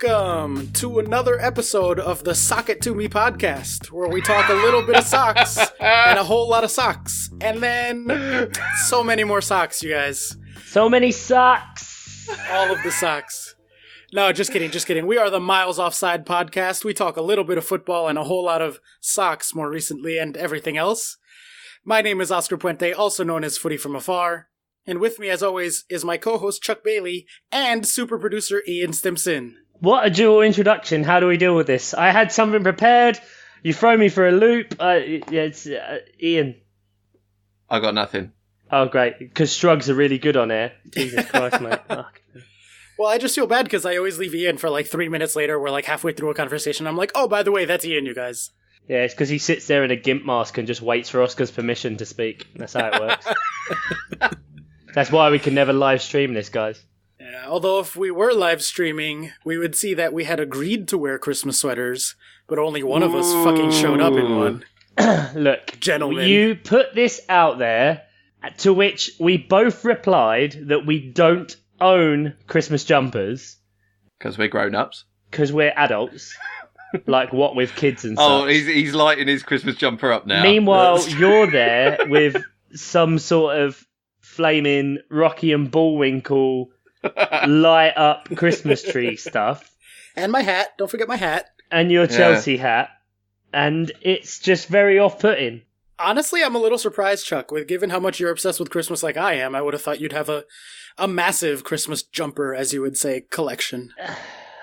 Welcome to another episode of the Sock It To Me podcast, where we talk a little bit of socks and a whole lot of socks. And then so many more socks, you guys. So many socks. All of the socks. No, just kidding. We are the Miles Offside podcast. We talk a little bit of football and a whole lot of socks more recently and everything else. My name is Oscar Puente, also known as Footy From Afar. And with me, as always, is my co-host Chuck Bailey and super producer Ian Stimson. What a dual introduction. How do we deal with this? I had something prepared. You throw me for a loop. It's Ian. I got nothing. Oh, great. Because Strugs are really good on air. Jesus Christ, mate. Fuck. Well, I just feel bad because I always leave Ian for like 3 minutes later. We're like halfway through a conversation. I'm like, oh, by the way, that's Ian, you guys. Yeah, it's because he sits there in a gimp mask and just waits for Oscar's permission to speak. That's how it works. That's why we can never live stream this, guys. Yeah, although if we were live streaming, we would see that we had agreed to wear Christmas sweaters, but only one of us fucking showed up in one. Look, gentlemen. You put this out there, to which we both replied that we don't own Christmas jumpers. Because we're grown-ups. Because we're adults. Like what with kids and Oh, such. he's lighting his Christmas jumper up now. Meanwhile, you're there with some sort of flaming Rocky and Bullwinkle light up Christmas tree stuff. And my hat. Don't forget my hat. And your Chelsea hat. And it's just very off-putting. Honestly, I'm a little surprised, Chuck. Given how much you're obsessed with Christmas like I am, I would have thought you'd have a massive Christmas jumper, as you would say, collection.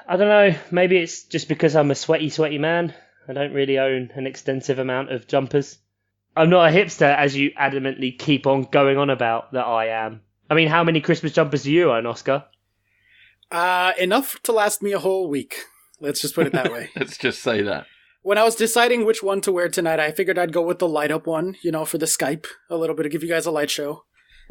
I don't know. Maybe it's just because I'm a sweaty man. I don't really own an extensive amount of jumpers. I'm not a hipster, as you adamantly keep on going on about that I am. I mean, how many Christmas jumpers do you own, Oscar? Enough to last me a whole week. Let's just put it that way. Let's just say that. When I was deciding which one to wear tonight, I figured I'd go with the light up one, for the Skype, a little bit to give you guys a light show.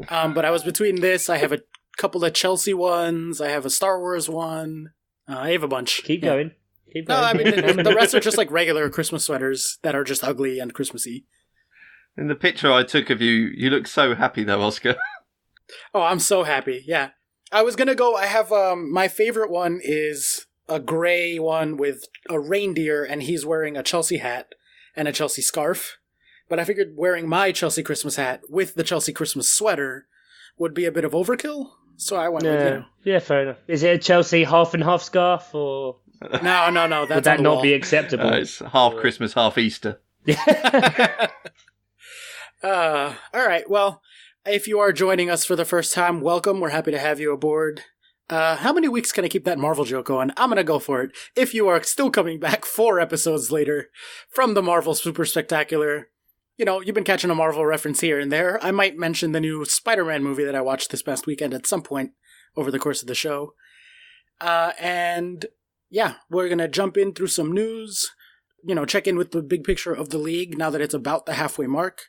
But I was between this. I have a couple of Chelsea ones. I have a Star Wars one. I have a bunch. Keep going. No, I mean, the rest are just like regular Christmas sweaters that are just ugly and Christmassy. In the picture I took of you, you look so happy though, Oscar. Oh, I'm so happy. Yeah. I was going to go, I have, my favorite one is a gray one with a reindeer, and he's wearing a Chelsea hat and a Chelsea scarf. But I figured wearing my Chelsea Christmas hat with the Chelsea Christmas sweater would be a bit of overkill. So I went with, Yeah, fair enough. Is it a Chelsea half and half scarf, or... No. That's would that on the not wall. be acceptable? It's half Christmas, half Easter. All right. Well, if you are joining us for the first time, welcome. We're happy to have you aboard. How many weeks can I keep that Marvel joke going? I'm going to go for it. If you are still coming back 4 episodes later from the Marvel Super Spectacular, you've been catching a Marvel reference here and there. I might mention the new Spider-Man movie that I watched this past weekend at some point over the course of the show. And yeah, we're going to jump in through some news, check in with the big picture of the league now that it's about the halfway mark.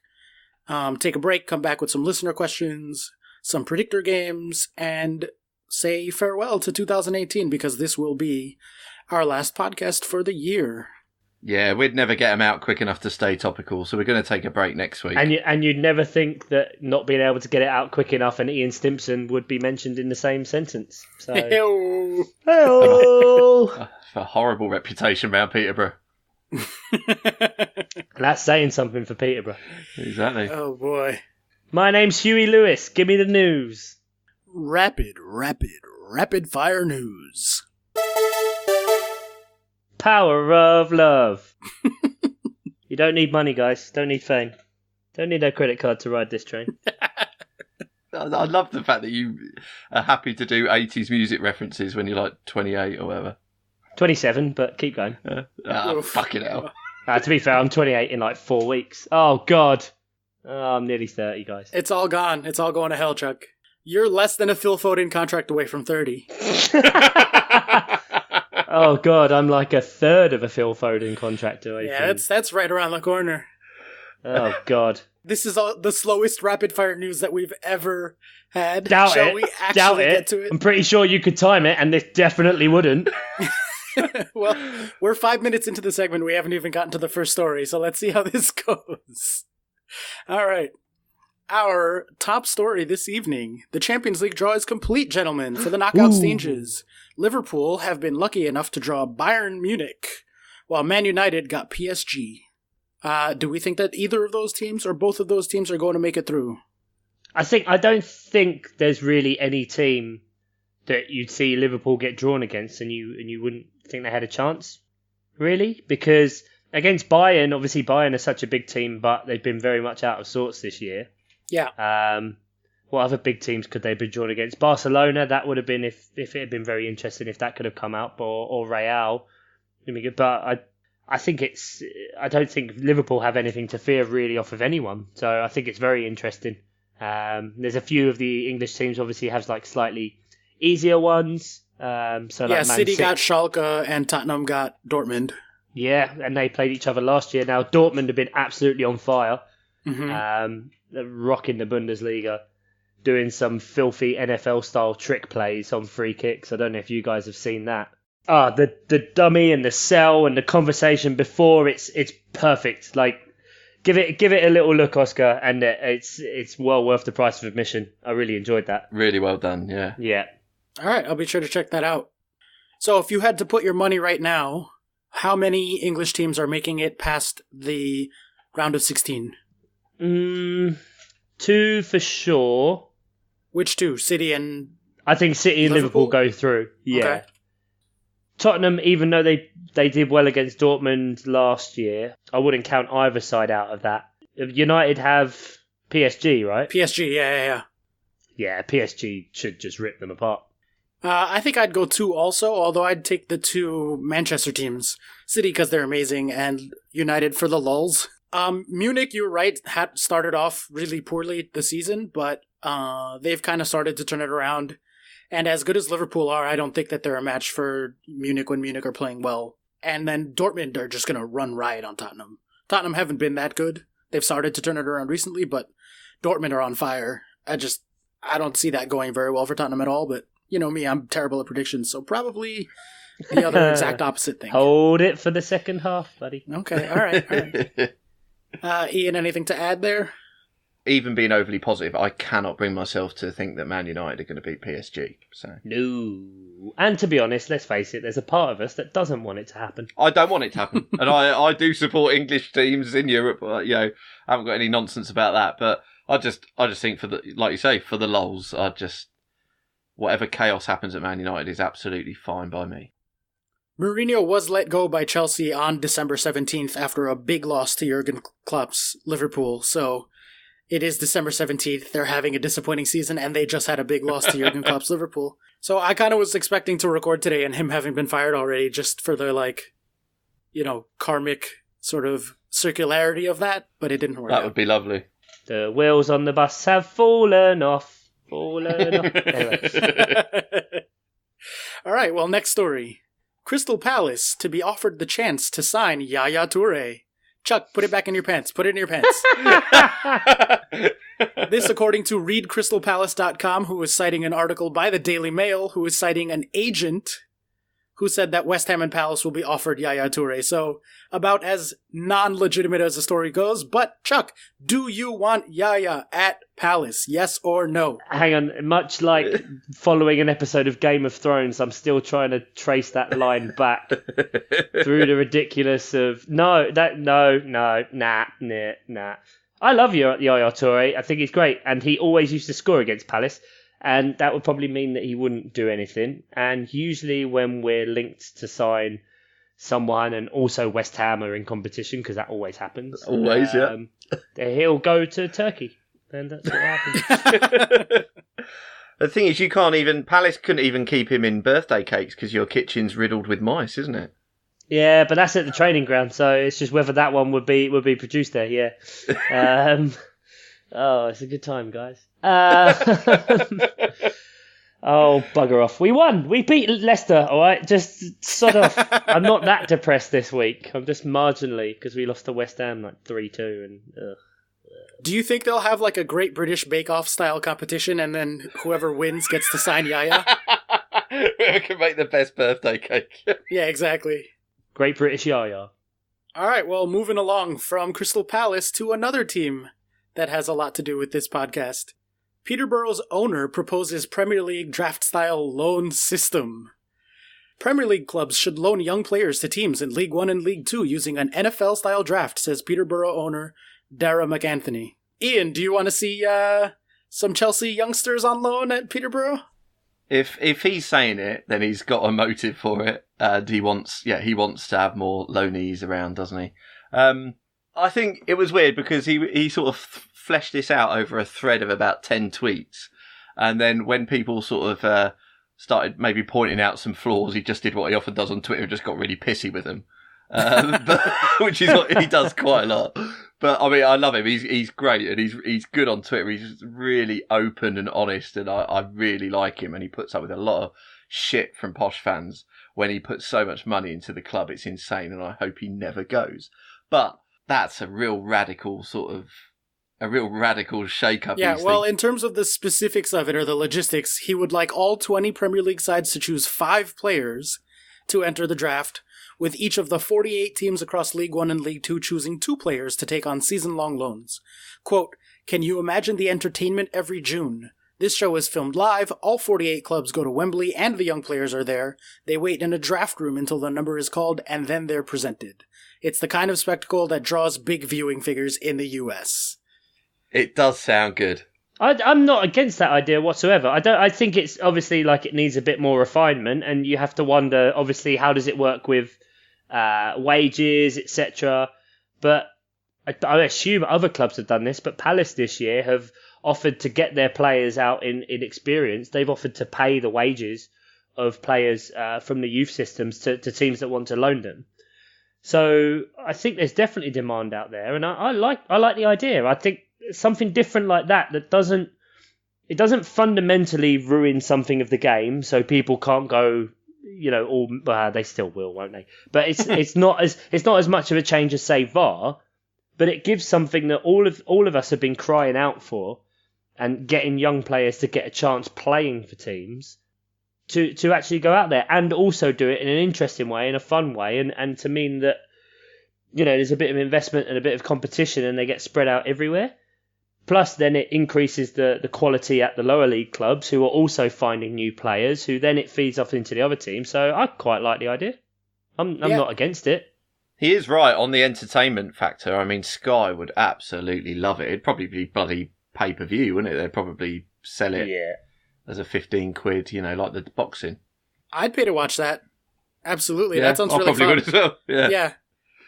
Take a break, come back with some listener questions, some predictor games, and say farewell to 2018 because this will be our last podcast for the year. Yeah, we'd never get them out quick enough to stay topical, so we're going to take a break next week. And you'd never think that not being able to get it out quick enough and Ian Stimson would be mentioned in the same sentence. So, Hey-o. A horrible reputation around Peterborough. That's saying something for Peterborough. Exactly. Oh boy. My name's Huey Lewis. Give me the news. Rapid fire news. Power of love. You don't need money, guys. Don't need fame. Don't need a credit card to ride this train. I love the fact that you are happy to do 80s music references when you're like 28 or whatever. 27, but keep going. Fucking hell. To be fair, I'm 28 in like 4 weeks. Oh, God. Oh, I'm nearly 30, guys. It's all gone. It's all going to hell, Chuck. You're less than a Phil Foden contract away from 30. Oh, God, I'm like a third of a Phil Foden contract away. Yeah, that's right around the corner. Oh, God. This is the slowest rapid-fire news that we've ever had. Doubt Shall it. we actually get to it? I'm pretty sure you could time it, and this definitely wouldn't. Well, we're 5 minutes into the segment. We haven't even gotten to the first story, so let's see how this goes. All right. Our top story this evening. The Champions League draw is complete, gentlemen, for the knockout stages. Liverpool have been lucky enough to draw Bayern Munich, while Man United got PSG. Do we think that either of those teams or both of those teams are going to make it through? I don't think there's really any team that you'd see Liverpool get drawn against and you wouldn't think they had a chance, really, because against Bayern, obviously Bayern are such a big team, but they've been very much out of sorts this year. Yeah. What other big teams could they be drawn against? Barcelona, that would have been if it had been very interesting if that could have come out, or Real. But I don't think Liverpool have anything to fear really off of anyone. So I think it's very interesting. There's a few of the English teams obviously have like slightly easier ones. City got Schalke and Tottenham got Dortmund. Yeah, and they played each other last year. Now Dortmund have been absolutely on fire. They're rocking the Bundesliga, doing some filthy NFL-style trick plays on free kicks. I don't know if you guys have seen that. The dummy and the cell and the conversation before, it's perfect. Like, give it a little look, Oscar, and it's well worth the price of admission. I really enjoyed that. Really well done, yeah. Yeah. All right, I'll be sure to check that out. So if you had to put your money right now, how many English teams are making it past the round of 16? 2 for sure. Which two? City and I think City and Liverpool go through. Yeah. Okay. Tottenham, even though they did well against Dortmund last year, I wouldn't count either side out of that. United have PSG, right? PSG, yeah. Yeah, PSG should just rip them apart. I think I'd go 2 also, although I'd take the 2 Manchester teams. City because they're amazing, and United for the lulz. Munich, you were right, had started off really poorly the season, but they've kind of started to turn it around. And as good as Liverpool are, I don't think that they're a match for Munich when Munich are playing well. And then Dortmund are just going to run riot on Tottenham. Tottenham haven't been that good. They've started to turn it around recently, but Dortmund are on fire. I don't see that going very well for Tottenham at all, but you know me, I'm terrible at predictions, so probably the other exact opposite thing. Hold it for the second half, buddy. Okay, all right. Ian, anything to add there? Even being overly positive, I cannot bring myself to think that Man United are going to beat PSG. So no. And to be honest, let's face it, there's a part of us that doesn't want it to happen. I don't want it to happen. And I do support English teams in Europe. I haven't got any nonsense about that. But I just think for the, like you say, for the lulz, whatever chaos happens at Man United is absolutely fine by me. Mourinho was let go by Chelsea on December 17th after a big loss to Jurgen Klopp's Liverpool. So it is December 17th. They're having a disappointing season, and they just had a big loss to Jurgen Klopp's Liverpool. So I kind of was expecting to record today and him having been fired already, just for the, karmic sort of circularity of that, but it didn't work out. That would be lovely. The wheels on the bus have fallen off. Anyway. All right, well, next story. Crystal Palace to be offered the chance to sign Yaya Toure. Chuck, put it back in your pants. Put it in your pants. This according to readcrystalpalace.com, who is citing an article by the Daily Mail, who is citing an agent who said that West Ham and Palace will be offered Yaya Toure. So, about as non-legitimate as the story goes. But, Chuck, do you want Yaya at Palace? Yes or no? Hang on. Much like following an episode of Game of Thrones, I'm still trying to trace that line back through the ridiculous of... Nah. I love Yaya Toure. I think he's great. And he always used to score against Palace. And that would probably mean that he wouldn't do anything. And usually when we're linked to sign someone, and also West Ham are in competition, because that always happens. Always, yeah. He'll go to Turkey. And that's what happens. The thing is, Palace couldn't even keep him in birthday cakes because your kitchen's riddled with mice, isn't it? Yeah, but that's at the training ground, so it's just whether that one would be produced there, yeah. It's a good time, guys. Oh, bugger off. We won. We beat Leicester, all right? Just sod off. I'm not that depressed this week. I'm just marginally, because we lost to West Ham 3-2. And do you think they'll have a Great British Bake Off style competition, and then whoever wins gets to sign Yaya? We can make the best birthday cake. Yeah, exactly. Great British Yaya. All right, well, moving along from Crystal Palace to another team that has a lot to do with this podcast. Peterborough's owner proposes Premier League draft-style loan system. Premier League clubs should loan young players to teams in League One and League Two using an NFL-style draft, says Peterborough owner Dara McAnthony. Ian, do you want to see some Chelsea youngsters on loan at Peterborough? If he's saying it, then he's got a motive for it. He wants to have more loanees around, doesn't he? I think it was weird because he sort of fleshed this out over a thread of about 10 tweets. And then when people sort of started maybe pointing out some flaws, he just did what he often does on Twitter and just got really pissy with them. Which is what he does quite a lot. But I mean, I love him. He's great and he's good on Twitter. He's really open and honest, and I really like him. And he puts up with a lot of shit from posh fans when he puts so much money into the club. It's insane, and I hope he never goes. But that's a real radical shake-up. Yeah, well, in terms of the specifics of it or the logistics, he would like all 20 Premier League sides to choose 5 players to enter the draft, with each of the 48 teams across League One and League Two choosing 2 players to take on season-long loans. Quote, "Can you imagine the entertainment every June? This show is filmed live, all 48 clubs go to Wembley and the young players are there. They wait in a draft room until the number is called and then they're presented. It's the kind of spectacle that draws big viewing figures in the US." It does sound good. I'm not against that idea whatsoever. I think it's obviously like it needs a bit more refinement, and you have to wonder, obviously, how does it work with wages, etc. But I assume other clubs have done this, but Palace this year have offered to get their players out in experience. They've offered to pay the wages of players from the youth systems to teams that want to loan them. So I think there's definitely demand out there, and I like the idea. I think something different like that doesn't fundamentally ruin something of the game, so people can't go, they still will, won't they? But it's not as much of a change as say VAR, but it gives something that all of us have been crying out for, and getting young players to get a chance playing for teams to actually go out there and also do it in an interesting way, in a fun way, and to mean that there's a bit of investment and a bit of competition, and they get spread out everywhere. Plus, then it increases the quality at the lower league clubs, who are also finding new players, who then it feeds off into the other team. So I quite like the idea. I'm not against it. He is right on the entertainment factor. I mean, Sky would absolutely love it. It'd probably be bloody pay-per-view, wouldn't it? They'd probably sell it as a 15 quid, like the boxing. I'd pay to watch that. Absolutely. Yeah, that sounds really fun. I probably would as well. Yeah.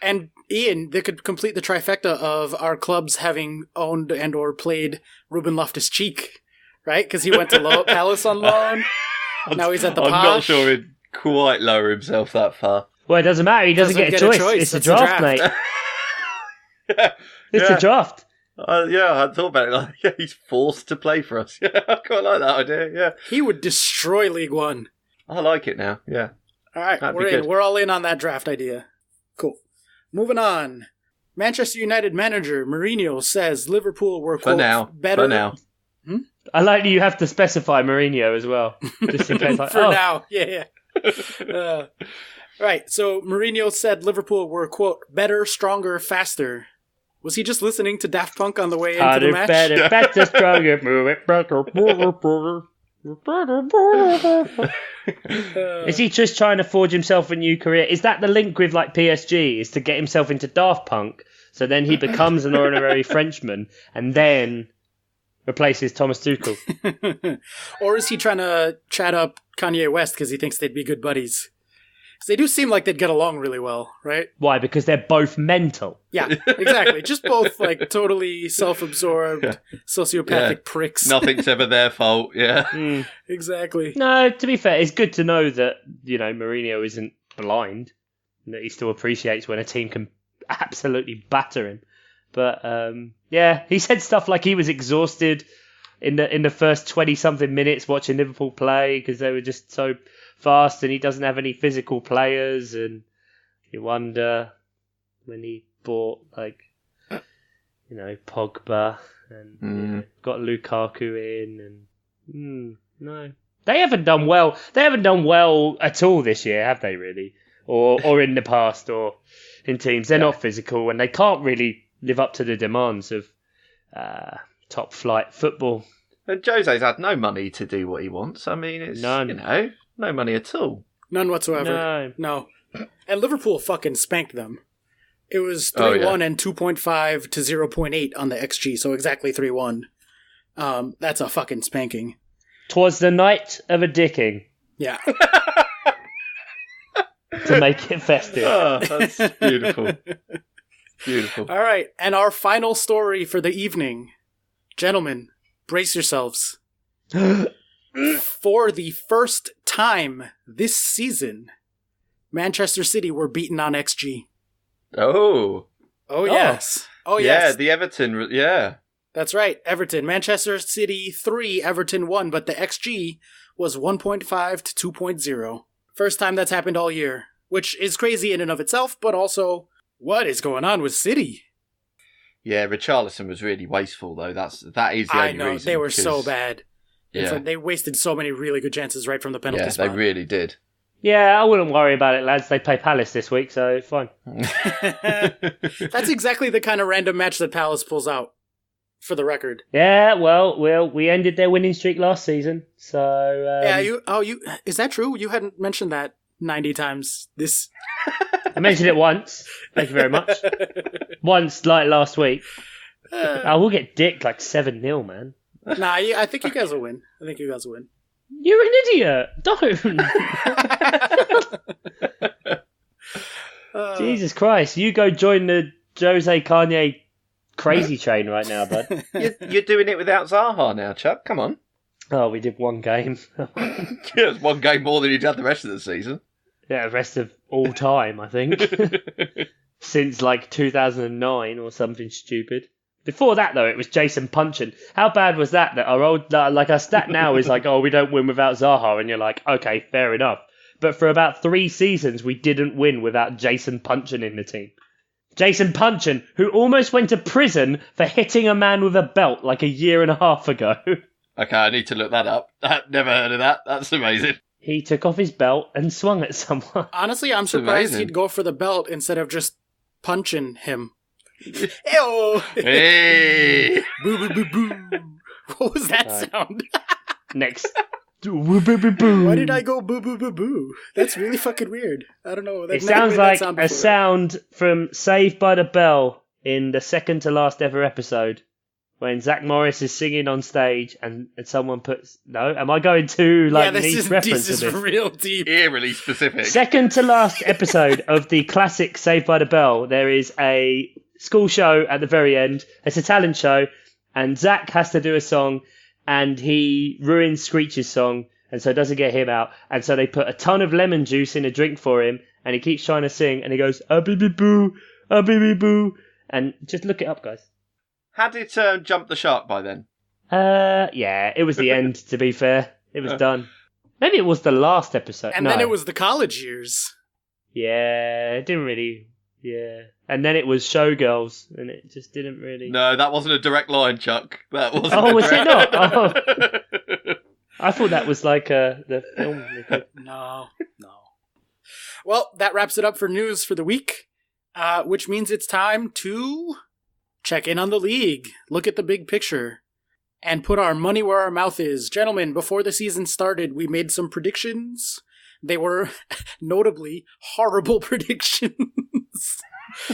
And Ian, they could complete the trifecta of our clubs having owned and or played Ruben Loftus-Cheek, right? Because he went to Palace on loan. Now he's at the Posh. I'm not sure he'd quite lower himself that far. Well, it doesn't matter. He doesn't get a choice. It's a draft, mate. It's a draft. I hadn't thought about it. He's forced to play for us. Yeah, I quite like that idea. Yeah, he would destroy League One. I like it now. Yeah. All right, we're in. We're all in on that draft idea. Cool. Moving on. Manchester United manager Mourinho says Liverpool were quote, better. For now. I like that you have to specify Mourinho as well, just in case. Now, yeah. Right. So Mourinho said Liverpool were quote better, stronger, faster. Was he just listening to Daft Punk on the way into the match? Better, stronger, move it better. Is he just trying to forge himself a new career? Is that the link with like PSG? Is to get himself into Daft Punk, so then he becomes an honorary Frenchman and then replaces Thomas Tuchel? Or is he trying to chat up Kanye West because he thinks they'd be good buddies? Because they do seem like they'd get along really well, right? Why? Because they're both mental. Yeah, exactly. Just both like totally self-absorbed, sociopathic pricks. Nothing's ever their fault. Yeah, exactly. No, to be fair, it's good to know that Mourinho isn't blind, and that he still appreciates when a team can absolutely batter him. But he said stuff like he was exhausted in the first 20-something minutes watching Liverpool play because they were just so fast, and he doesn't have any physical players, and you wonder when he bought Pogba and got Lukaku in, and no, they haven't done well. They haven't done well at all this year, have they? Really, or in the past, or in teams they're not physical, and they can't really live up to the demands of top flight football. And Jose's had no money to do what he wants. I mean, it's none. No money at all. None whatsoever. No. And Liverpool fucking spanked them. It was 3-1 and 2.5 to 0.8 on the XG, so exactly 3-1. That's a fucking spanking. 'Twas the night of a dicking. Yeah. To make it festive. Oh, that's beautiful. Beautiful. All right, and our final story for the evening. Gentlemen, brace yourselves. For the first time this season, Manchester City were beaten on XG. Oh. Oh, yes. Oh, Yeah, yes. the Everton, yeah. That's right, Everton. Manchester City 3, Everton 1, but the XG was 1.5 to 2.0. First time that's happened all year, which is crazy in and of itself, but also, what is going on with City? Yeah, Richarlison was really wasteful, though. That is the only reason. I know, they were so bad. Yeah. They wasted so many really good chances right from the penalty spot. Yeah, they really did. Yeah, I wouldn't worry about it, lads. They play Palace this week, so fine. That's exactly the kind of random match that Palace pulls out, for the record. Yeah, well, we ended their winning streak last season, so... Is that true? You hadn't mentioned that 90 times this... I mentioned it once. Thank you very much. Once, like last week. I will get dicked like 7-0, man. Nah, I think you guys will win. You're an idiot. Don't. Jesus Christ. You go join the Jose Kanye crazy train right now, bud. You're doing it without Zaha now, Chuck. Come on. Oh, we did one game. It's one game more than you did the rest of the season. Yeah, the rest of all time, I think. Since like 2009 or something stupid. Before that, though, it was Jason Punchin. How bad was that? That our old, like our stat now is like, oh, we don't win without Zaha, and you're like, okay, fair enough. But for about 3 seasons, we didn't win without Jason Punchin in the team. Jason Punchin, who almost went to prison for hitting a man with a belt like a year and a half ago. Okay, I need to look that up. I've never heard of that. That's amazing. He took off his belt and swung at someone. Honestly, I'm surprised he'd go for the belt instead of just punching him. Ew! Hey! Boo, boo, boo, boo. What was that sound? Next. Why did I go boo, boo, boo, boo? That's really fucking weird. I don't know. It sounds like a sound from Saved by the Bell in the second to last ever episode when Zach Morris is singing on stage and someone puts... No? Am I going too niche reference this is real deep. Eerily specific. Second to last episode of the classic Saved by the Bell, there is a school show at the very end. It's a talent show, and Zach has to do a song, and he ruins Screech's song, and so it doesn't get him out. And so they put a ton of lemon juice in a drink for him, and he keeps trying to sing, and he goes, boo, boo. And just look it up, guys. Had it jumped the shark by then? Yeah, it was the end, to be fair. It was done. Maybe it was the last episode. And then it was the college years. Yeah, it didn't really... Yeah. And then it was Showgirls, and it just didn't really... No, that wasn't a direct line, Chuck. That wasn't was it not? Oh. I thought that was like the film. No. Well, that wraps it up for news for the week, which means it's time to check in on the league, look at the big picture, and put our money where our mouth is. Gentlemen, before the season started, we made some predictions. They were notably horrible predictions.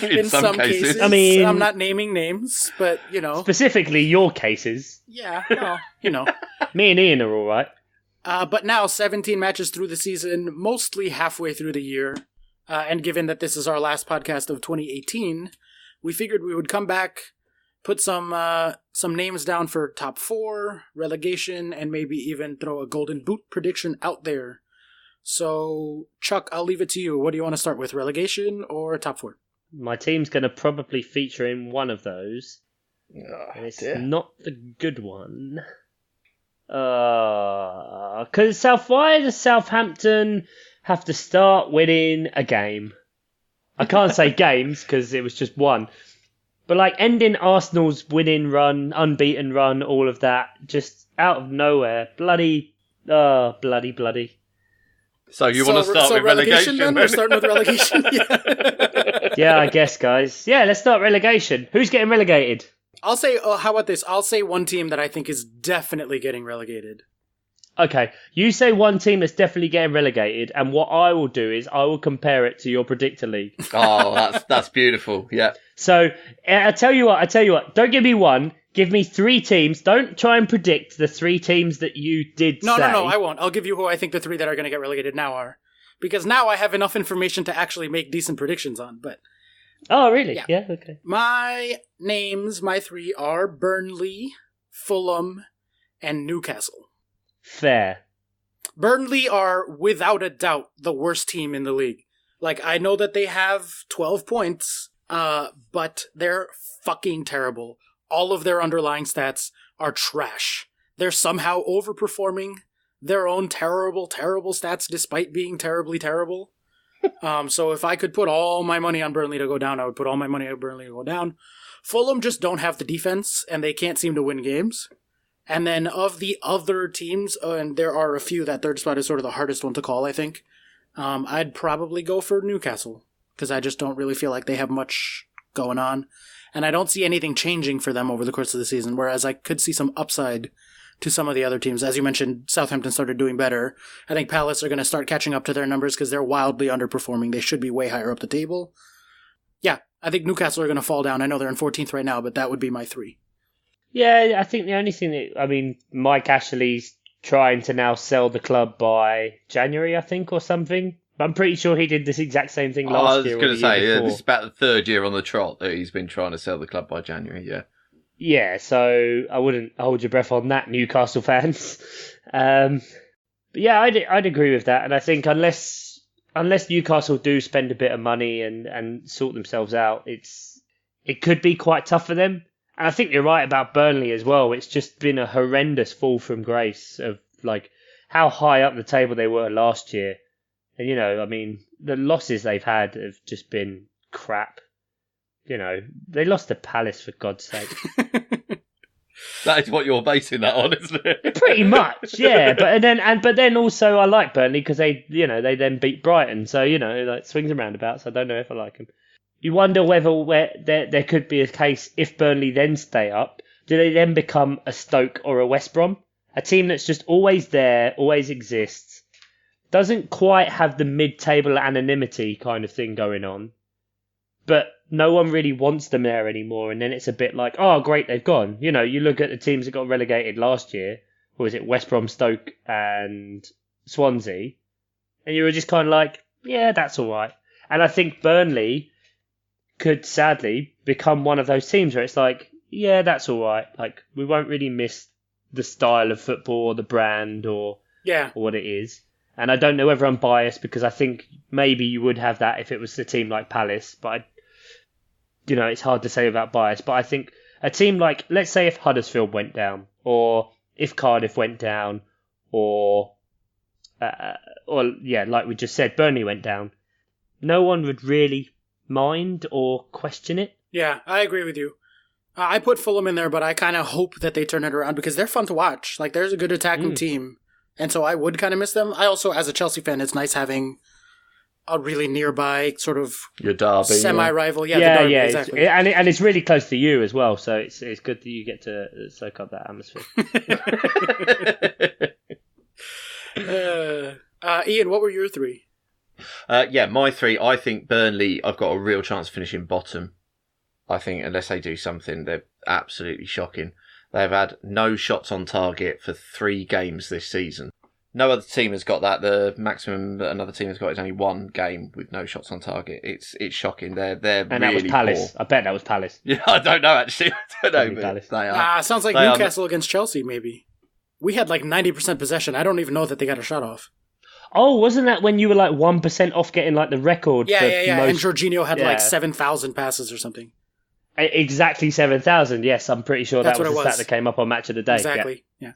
In some cases. I mean, I'm not naming names, but, you know. Specifically your cases. Yeah, well, you know. Me and Ian are all right. But now, 17 matches through the season, mostly halfway through the year. And given that this is our last podcast of 2018, we figured we would come back, put some names down for top 4, relegation, and maybe even throw a golden boot prediction out there. So, Chuck, I'll leave it to you. What do you want to start with, relegation or top 4? My team's going to probably feature in one of those. And it's not the good one. Because why does Southampton have to start winning a game? I can't say games because it was just one. But like ending Arsenal's winning run, unbeaten run, all of that, just out of nowhere. Bloody. So you want to start with relegation? Then? We're starting with relegation? Yeah, I guess, guys. Yeah, let's start relegation. Who's getting relegated? I'll say, how about this? I'll say one team that I think is definitely getting relegated. Okay, you say one team that's definitely getting relegated, and what I will do is I will compare it to your predictor league. Oh, that's beautiful. Yeah. So I tell you what. Don't give me one. Give me 3 teams. Don't try and predict the 3 teams that you did No, say. no, I won't. I'll give you who I think the 3 that are going to get relegated now are. Because now I have enough information to actually make decent predictions on. But Oh, really? Yeah, okay. my 3 are Burnley, Fulham, and Newcastle. Fair. Burnley are, without a doubt, the worst team in the league. Like, I know that they have 12 points, but they're fucking terrible. All of their underlying stats are trash. They're somehow overperforming their own terrible stats despite being terribly terrible. So if I could put all my money on Burnley to go down, I would put all my money on Burnley to go down. Fulham just don't have the defense, and they can't seem to win games. And then of the other teams, and there are a few, that third spot is sort of the hardest one to call, I think. I'd probably go for Newcastle, because I just don't really feel like they have much going on. And I don't see anything changing for them over the course of the season, whereas I could see some upside to some of the other teams. As you mentioned, Southampton started doing better. I think Palace are going to start catching up to their numbers because they're wildly underperforming. They should be way higher up the table. Yeah, I think Newcastle are going to fall down. I know they're in 14th right now, but that would be my 3. Yeah, I think the only thing that, Mike Ashley's trying to now sell the club by January, I think, or something. But I'm pretty sure he did this exact same thing last year. I was going to say, this is about the 3rd year on the trot that he's been trying to sell the club by January, yeah. Yeah, so I wouldn't hold your breath on that, Newcastle fans. But yeah, I'd agree with that. And I think unless Newcastle do spend a bit of money and sort themselves out, it could be quite tough for them. And I think you're right about Burnley as well. It's just been a horrendous fall from grace of like how high up the table they were last year. And, the losses they've had have just been crap. They lost to Palace, for God's sake. That is what you're basing that on, isn't it? Pretty much, yeah. But then also I like Burnley because they then beat Brighton. So, like swings and roundabouts. I don't know if I like them. You wonder where there could be a case if Burnley then stay up. Do they then become a Stoke or a West Brom? A team that's just always there, always exists. Doesn't quite have the mid-table anonymity kind of thing going on. But no one really wants them there anymore. And then it's a bit like, oh, great, they've gone. You look at the teams that got relegated last year. Or was it West Brom, Stoke and Swansea? And you were just kind of like, yeah, that's all right. And I think Burnley could sadly become one of those teams where it's like, yeah, that's all right. Like, we won't really miss the style of football or the brand or what it is. And I don't know whether I'm biased because I think maybe you would have that if it was a team like Palace. But, it's hard to say without bias. But I think a team like, let's say if Huddersfield went down or if Cardiff went down or like we just said, Burnley went down, no one would really mind or question it. Yeah, I agree with you. I put Fulham in there, but I kind of hope that they turn it around because they're fun to watch. Like, there's a good attacking team. And so I would kind of miss them. I also, as a Chelsea fan, it's nice having a really nearby sort of your derby, semi-rival. Yeah, the derby, yeah, exactly. And it's really close to you as well, so it's good that you get to soak up that atmosphere. Ian, what were your 3? My 3, I think Burnley, I've got a real chance of finishing bottom. I think unless they do something, they're absolutely shocking. They've had no shots on target for 3 games this season. No other team has got that. The maximum that another team has got is only 1 game with no shots on target. It's shocking. They're and really that was Palace. poor. I bet that was Palace. Yeah, I don't know actually. I don't know. Palace. They are. Sounds like Newcastle against Chelsea. Maybe we had like 90% possession. I don't even know that they got a shot off. Oh, wasn't that when you were like 1% off getting like the record? Yeah. Most... And Jorginho had like 7,000 passes or something. Exactly 7,000. Yes, I'm pretty sure That's that was what the it was. stat that came up on Match of the Day. Exactly. Yeah.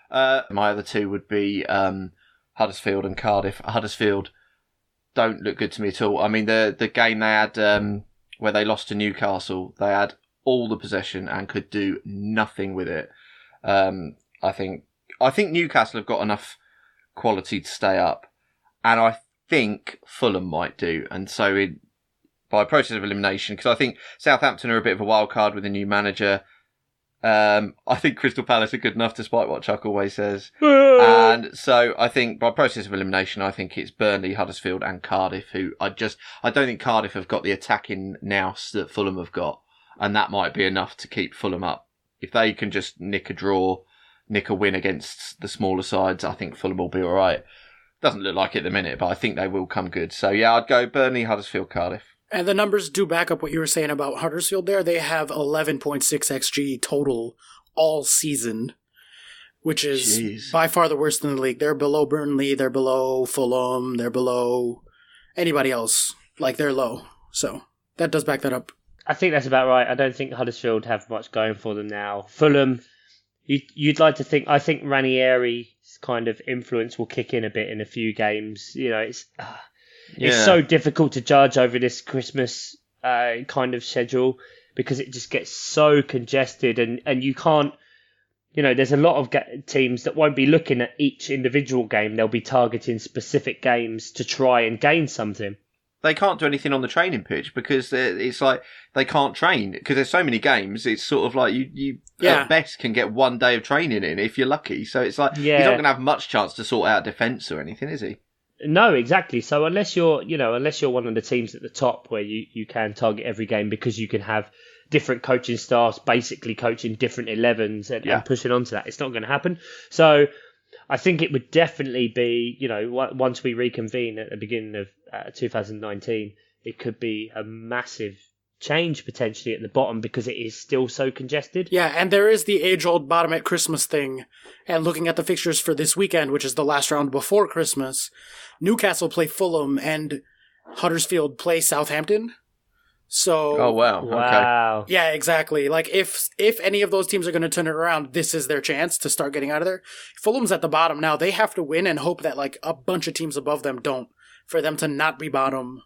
My other 2 would be Huddersfield and Cardiff. Huddersfield don't look good to me at all. I mean, the game they had where they lost to Newcastle, they had all the possession and could do nothing with it. I think Newcastle have got enough quality to stay up, and I think Fulham might do. And so by process of elimination, because I think Southampton are a bit of a wild card with a new manager. I think Crystal Palace are good enough, despite what Chuck always says. And so I think by process of elimination, I think it's Burnley, Huddersfield and Cardiff, who I don't think Cardiff have got the attacking nous that Fulham have got. And that might be enough to keep Fulham up. If they can just nick a draw, nick a win against the smaller sides, I think Fulham will be all right. Doesn't look like it at the minute, but I think they will come good. So yeah, I'd go Burnley, Huddersfield, Cardiff. And the numbers do back up what you were saying about Huddersfield there. They have 11.6 XG total all season, which is by far the worst in the league. They're below Burnley, they're below Fulham, they're below anybody else. Like, they're low. So that does back that up. I think that's about right. I don't think Huddersfield have much going for them now. Fulham, you'd like to think, I think Ranieri's kind of influence will kick in a bit in a few games. You know, it's so difficult to judge over this Christmas kind of schedule because it just gets so congested and you can't, you know, there's a lot of teams that won't be looking at each individual game. They'll be targeting specific games to try and gain something. They can't do anything on the training pitch because it's like they can't train because there's so many games. It's sort of like you at best can get 1 day of training in if you're lucky. So it's like he's not going to have much chance to sort out defence or anything, is he? No, exactly. So unless you're one of the teams at the top where you can target every game because you can have different coaching staffs basically coaching different 11s and pushing on to that, it's not going to happen. So I think it would definitely be, you know, once we reconvene at the beginning of 2019, it could be a massive change potentially at the bottom because it is still so congested. Yeah, and there is the age-old bottom at Christmas thing. And looking at the fixtures for this weekend, which is the last round before Christmas, Newcastle play Fulham and Huddersfield play Southampton. So, oh wow. Okay. Yeah, exactly. Like if any of those teams are going to turn it around, this is their chance to start getting out of there. Fulham's at the bottom now. They have to win and hope that like a bunch of teams above them don't, for them to not be bottom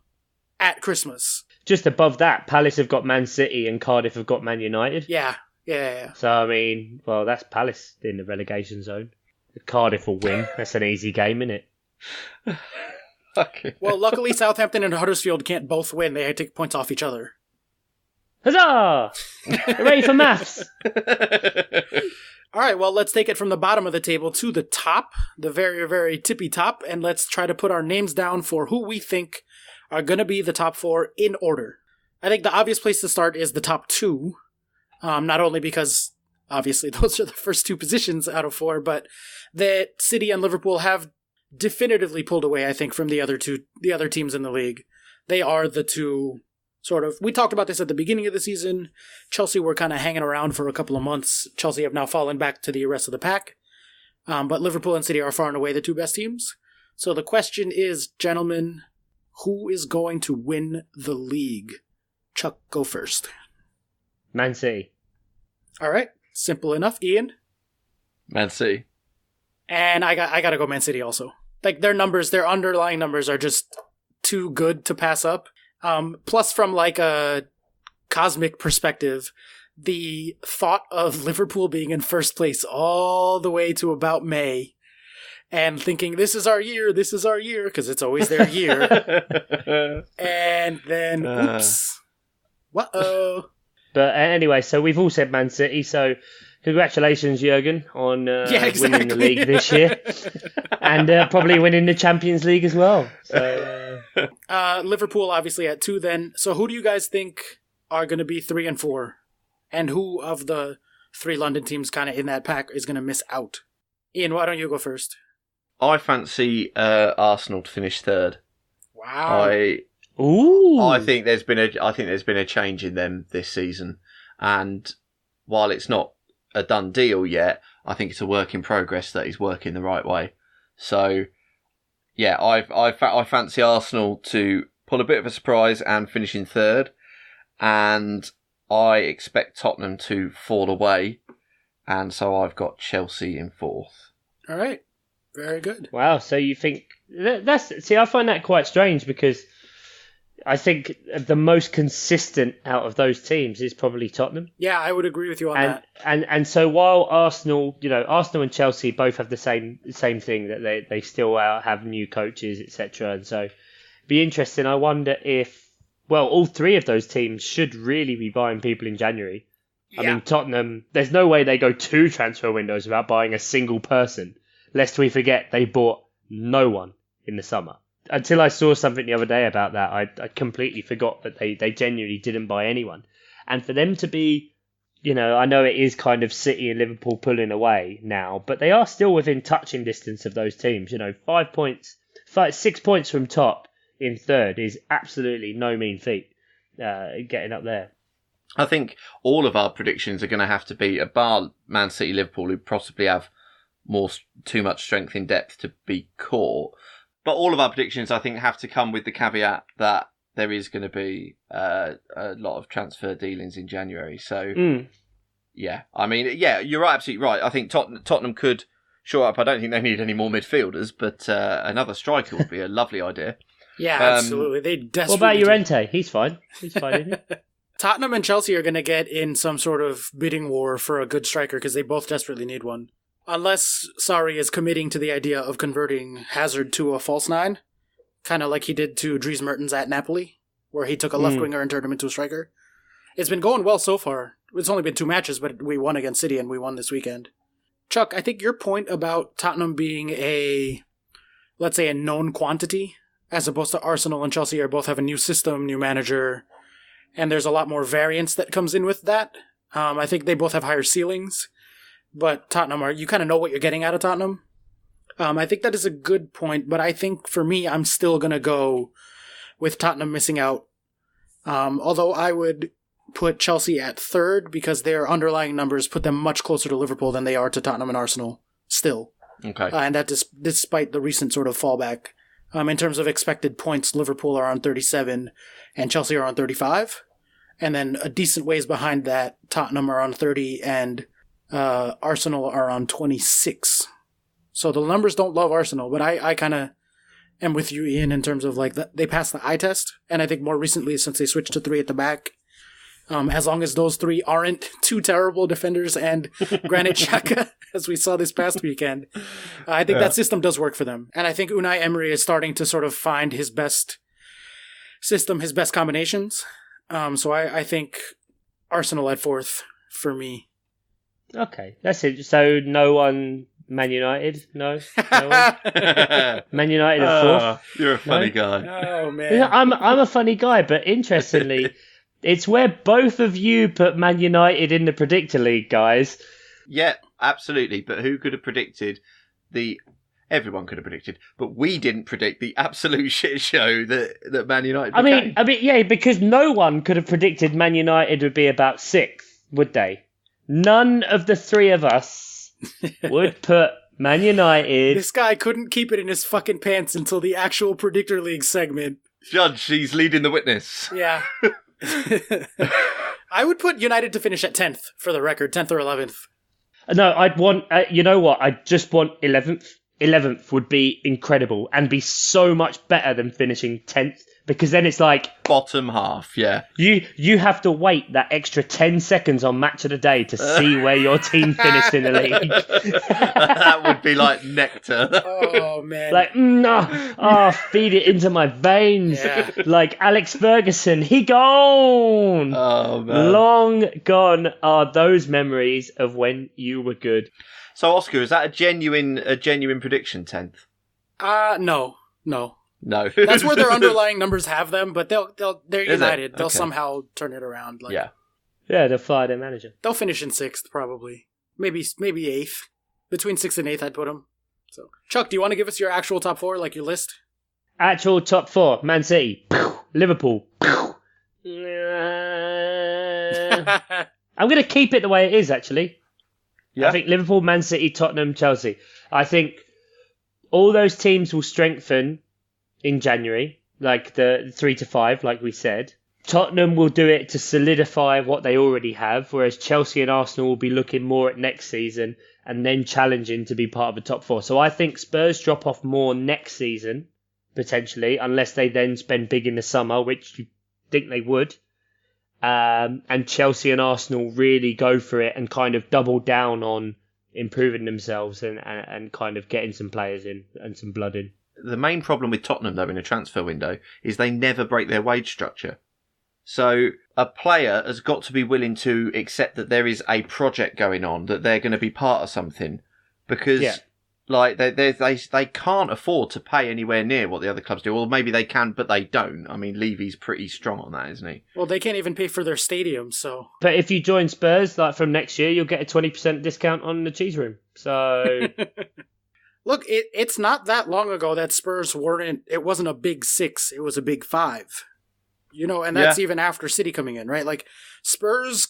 at Christmas. Just above that, Palace have got Man City and Cardiff have got Man United. Yeah. So I mean, well, that's Palace in the relegation zone. Cardiff will win. That's an easy game, isn't it? Okay. Well, luckily Southampton and Huddersfield can't both win. They take points off each other. Huzzah! Ready for maths? All right, well, let's take it from the bottom of the table to the top, the very, very tippy top, and let's try to put our names down for who we think are going to be the top 4 in order. I think the obvious place to start is the top 2, not only because, obviously, those are the first 2 positions out of 4, but that City and Liverpool have definitively pulled away, I think, from the other teams in the league. They are the 2 sort of... We talked about this at the beginning of the season. Chelsea were kind of hanging around for a couple of months. Chelsea have now fallen back to the rest of the pack. But Liverpool and City are far and away the 2 best teams. So the question is, gentlemen, who is going to win the league? Chuck, go first. Man City. All right. Simple enough. Ian? Man City. And I got to go Man City also. Like, their underlying numbers are just too good to pass up. Plus, from like a cosmic perspective, the thought of Liverpool being in first place all the way to about May and thinking, this is our year, because it's always their year. And then, oops. Whoa. But anyway, so we've all said Man City, so congratulations, Jurgen, on winning the league this year. And probably winning the Champions League as well. So, Liverpool, obviously, at 2 then. So who do you guys think are going to be 3 and 4? And who of the 3 London teams kind of in that pack is going to miss out? Ian, why don't you go first? I fancy Arsenal to finish 3rd. Wow. I think there's been a change in them this season, and while it's not a done deal yet, I think it's a work in progress that he's working the right way. So, yeah, I fancy Arsenal to pull a bit of a surprise and finish in 3rd, and I expect Tottenham to fall away, and so I've got Chelsea in 4th. All right, very good. Wow, so you think I find that quite strange because I think the most consistent out of those teams is probably Tottenham. Yeah, I would agree with you on that. And so while Arsenal and Chelsea both have the same thing, that they still have new coaches, etc. And so it'd be interesting. I wonder if all 3 of those teams should really be buying people in January I mean, Tottenham, there's no way they go 2 transfer windows without buying a single person, lest we forget they bought no one in the summer. Until I saw something the other day about that, I completely forgot that they genuinely didn't buy anyone. And for them to be, I know it is kind of City and Liverpool pulling away now, but they are still within touching distance of those teams. 6 points from top in third is absolutely no mean feat, getting up there. I think all of our predictions are going to have to be, bar Man City, Liverpool, who possibly have too much strength in depth to be caught. But all of our predictions, I think, have to come with the caveat that there is going to be a lot of transfer dealings in January. So, yeah, I mean, yeah, you're absolutely right. I think Tottenham could shore up. I don't think they need any more midfielders, but another striker would be a lovely idea. Yeah, absolutely. They desperately. What about Llorente? He's fine. He's fine, isn't he? Tottenham and Chelsea are going to get in some sort of bidding war for a good striker because they both desperately need one. Unless Sarri is committing to the idea of converting Hazard to a false 9, kind of like he did to Dries Mertens at Napoli, where he took a left winger and turned him into a striker. It's been going well so far. It's only been 2 matches, but we won against City and we won this weekend. Chuck, I think your point about Tottenham being let's say a known quantity, as opposed to Arsenal and Chelsea are both have a new system, new manager, and there's a lot more variance that comes in with that. I think they both have higher ceilings. But Tottenham, you kind of know what you're getting out of Tottenham. I think that is a good point, but I think for me, I'm still going to go with Tottenham missing out. Although I would put Chelsea at third because their underlying numbers put them much closer to Liverpool than they are to Tottenham and Arsenal still. Okay. And that despite the recent sort of fallback. In terms of expected points, Liverpool are on 37 and Chelsea are on 35. And then a decent ways behind that, Tottenham are on 30 and Arsenal are on 26. So the numbers don't love Arsenal, but I kind of am with you, Ian, in terms of they passed the eye test. And I think more recently, since they switched to 3 at the back, as long as those 3 aren't 2 terrible defenders and Granit Xhaka, as we saw this past weekend, I think that system does work for them. And I think Unai Emery is starting to sort of find his best system, his best combinations. So I think Arsenal at 4th for me. Okay, that's it. So no one, Man United? No one? Man United at 4th? You're a funny guy. Oh, man. Yeah, I'm a funny guy, but interestingly, it's where both of you put Man United in the Predictor League, guys. Yeah, absolutely. But who could have predicted everyone could have predicted, but we didn't predict the absolute shit show that Man United became. I mean, yeah, because no one could have predicted Man United would be about 6th, would they? None of the 3 of us would put Man United. This guy couldn't keep it in his fucking pants until the actual Predictor League segment. Judge, he's leading the witness. Yeah. I would put United to finish at 10th, for the record, 10th or 11th. No, I'd want, you know what, I just want 11th. 11th would be incredible and be so much better than finishing 10th. Because then it's like... Bottom half, yeah. You have to wait that extra 10 seconds on Match of the Day to see where your team finished in the league. That would be like nectar. Oh, man. Like, feed it into my veins. Yeah. Like Alex Ferguson, he gone. Oh, man. Long gone are those memories of when you were good. So, Oscar, is that a genuine prediction, 10th? No. No. That's where their underlying numbers have them, but they're Is United. it? They'll Okay. somehow turn it around. Yeah. Yeah, they'll fire their manager. They'll finish in 6th, probably. Maybe 8th. Between 6th and 8th, I'd put them. So, Chuck, do you want to give us your actual top 4, like your list? Actual top 4, Man City, Liverpool. I'm going to keep it the way it is, actually. Yeah. I think Liverpool, Man City, Tottenham, Chelsea. I think all those teams will strengthen in January, like the 3 to 5, like we said. Tottenham will do it to solidify what they already have, whereas Chelsea and Arsenal will be looking more at next season and then challenging to be part of the top 4. So I think Spurs drop off more next season, potentially, unless they then spend big in the summer, which you think they would. And Chelsea and Arsenal really go for it and kind of double down on improving themselves and kind of getting some players in and some blood in. The main problem with Tottenham, though, in a transfer window is they never break their wage structure. So a player has got to be willing to accept that there is a project going on, that they're going to be part of something, because like they can't afford to pay anywhere near what the other clubs do. Or maybe they can, but they don't. I mean, Levy's pretty strong on that, isn't he? Well, they can't even pay for their stadium, so. But if you join Spurs, like from next year, you'll get a 20% discount on the cheese room. So Look, it's not that long ago that Spurs it wasn't a big 6, it was a big 5. You know, and that's even after City coming in, right? Like, Spurs,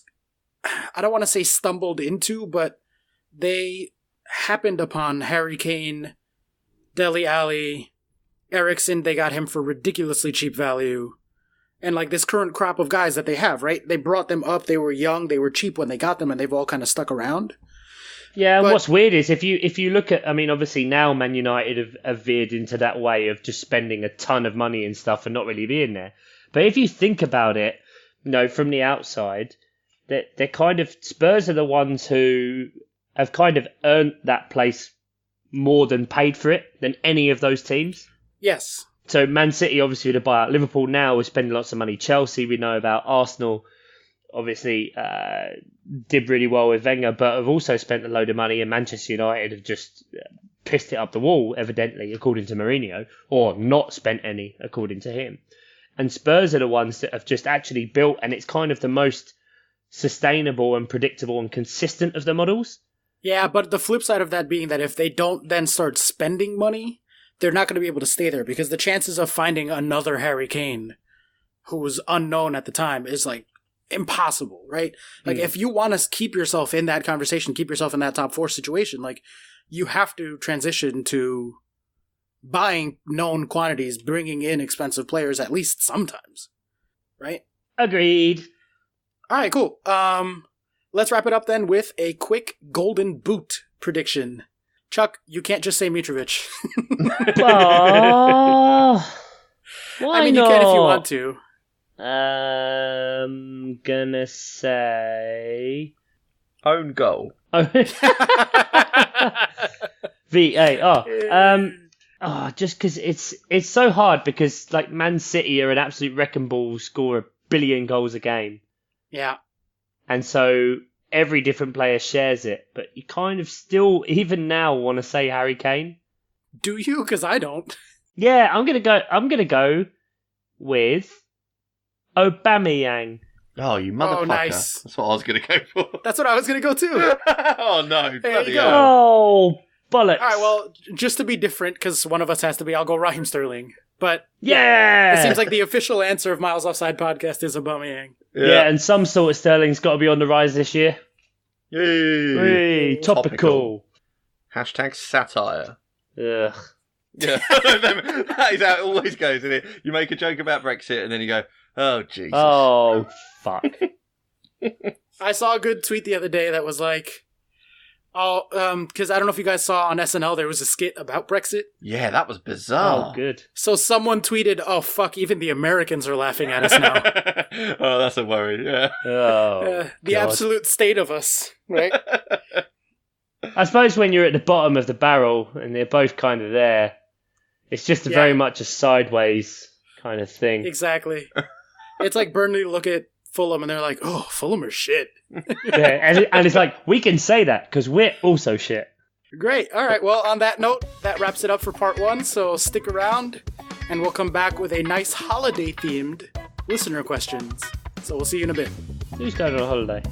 I don't want to say stumbled into, but they happened upon Harry Kane, Dele Alli, Eriksen. They got him for ridiculously cheap value. And, like, this current crop of guys that they have, right? They brought them up, they were young, they were cheap when they got them, and they've all kind of stuck around. yeah, and what's weird is if you look at, I mean, obviously now Man United have veered into that way of just spending a ton of money and stuff and not really being there. But if you think about it, you know, from the outside, they're kind of, Spurs are the ones who have kind of earned that place more than paid for it than any of those teams. Yes. So Man City, obviously, to buy out Liverpool now, is spending lots of money. Chelsea, we know about. Arsenal, obviously, did really well with Wenger, but have also spent a load of money. And Manchester United have just pissed it up the wall, evidently, according to Mourinho, or not spent any, according to him. And Spurs are the ones that have just actually built, and it's kind of the most sustainable and predictable and consistent of the models. Yeah, but the flip side of that being that if they don't then start spending money, they're not going to be able to stay there, because the chances of finding another Harry Kane, who was unknown at the time, is like impossible, right? Like if you want to keep yourself in that conversation, keep yourself in that top 4 situation, like you have to transition to buying known quantities, bringing in expensive players at least sometimes, right? Agreed. All right, cool. Let's wrap it up then with a quick golden boot prediction. Chuck, you can't just say Mitrovic. Why I mean, not? you can if you want to. Gonna say Own goal. VAR. Just because it's so hard, because like Man City are an absolute wrecking ball, score 1 billion goals a game. Yeah. And so every different player shares it, but you kind of still, even now, want to say Harry Kane. Do you? Because I don't. Yeah, I'm gonna go with Aubameyang. Oh, you motherfucker. Oh, nice. That's what I was going to go for. That's what I was going to go too. Oh, no. There you go. Hell. Oh, bollocks. All right, well, just to be different, because one of us has to be, I'll go Raheem Sterling. But yeah! It seems like the official answer of Miles Offside podcast is Aubameyang. Yeah, and some sort of Sterling's got to be on the rise this year. Yay. Topical. Hashtag satire. Ugh. Yeah, that is how it always goes, isn't it? You make a joke about Brexit and then you go, oh, Jesus. Oh, fuck. I saw a good tweet the other day that was like, because I don't know if you guys saw on SNL, there was a skit about Brexit. Yeah, that was bizarre. Oh, good. So someone tweeted, oh, fuck, even the Americans are laughing at us now. Oh, that's a worry, yeah. Oh, the God. absolute state of us, right? I suppose when you're at the bottom of the barrel and they're both kind of there, it's just very much a sideways kind of thing. Exactly. It's like Burnley look at Fulham and they're like, oh, Fulham are shit. Yeah, and it's like, we can say that because we're also shit. Great. All right. Well, on that note, that wraps it up for part 1. So stick around and we'll come back with a nice holiday-themed listener questions. So we'll see you in a bit. Who's going on a holiday?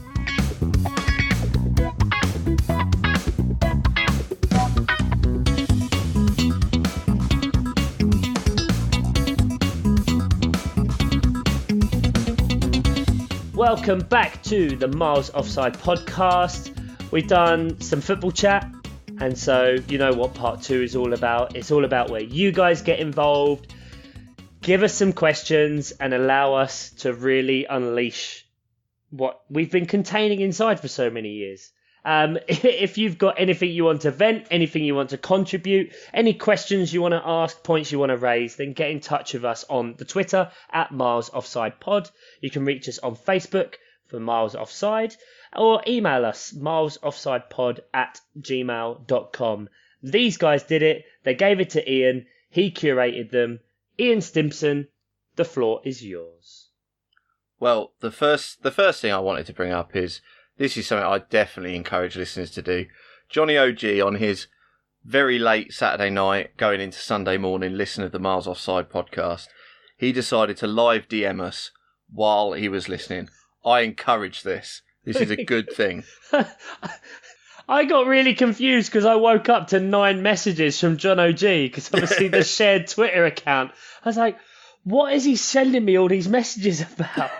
Welcome back to the Miles Offside podcast. We've done some football chat, and so you know what part 2 is all about. It's all about where you guys get involved, give us some questions, and allow us to really unleash what we've been containing inside for so many years. If you've got anything you want to vent, anything you want to contribute, any questions you want to ask, points you want to raise, then get in touch with us on the Twitter at Miles Offside Pod. You can reach us on Facebook for Miles Offside, or email us milesoffsidepod@gmail.com. These guys did it. They gave it to Ian. He curated them. Ian Stimpson, the floor is yours. Well, the first thing I wanted to bring up is this is something I definitely encourage listeners to do. Johnny OG on his very late Saturday night, going into Sunday morning, listen to the Miles Offside podcast. He decided to live DM us while he was listening. I encourage this. This is a good thing. I got really confused because I woke up to 9 messages from John OG because obviously the shared Twitter account. I was like, what is he sending me all these messages about?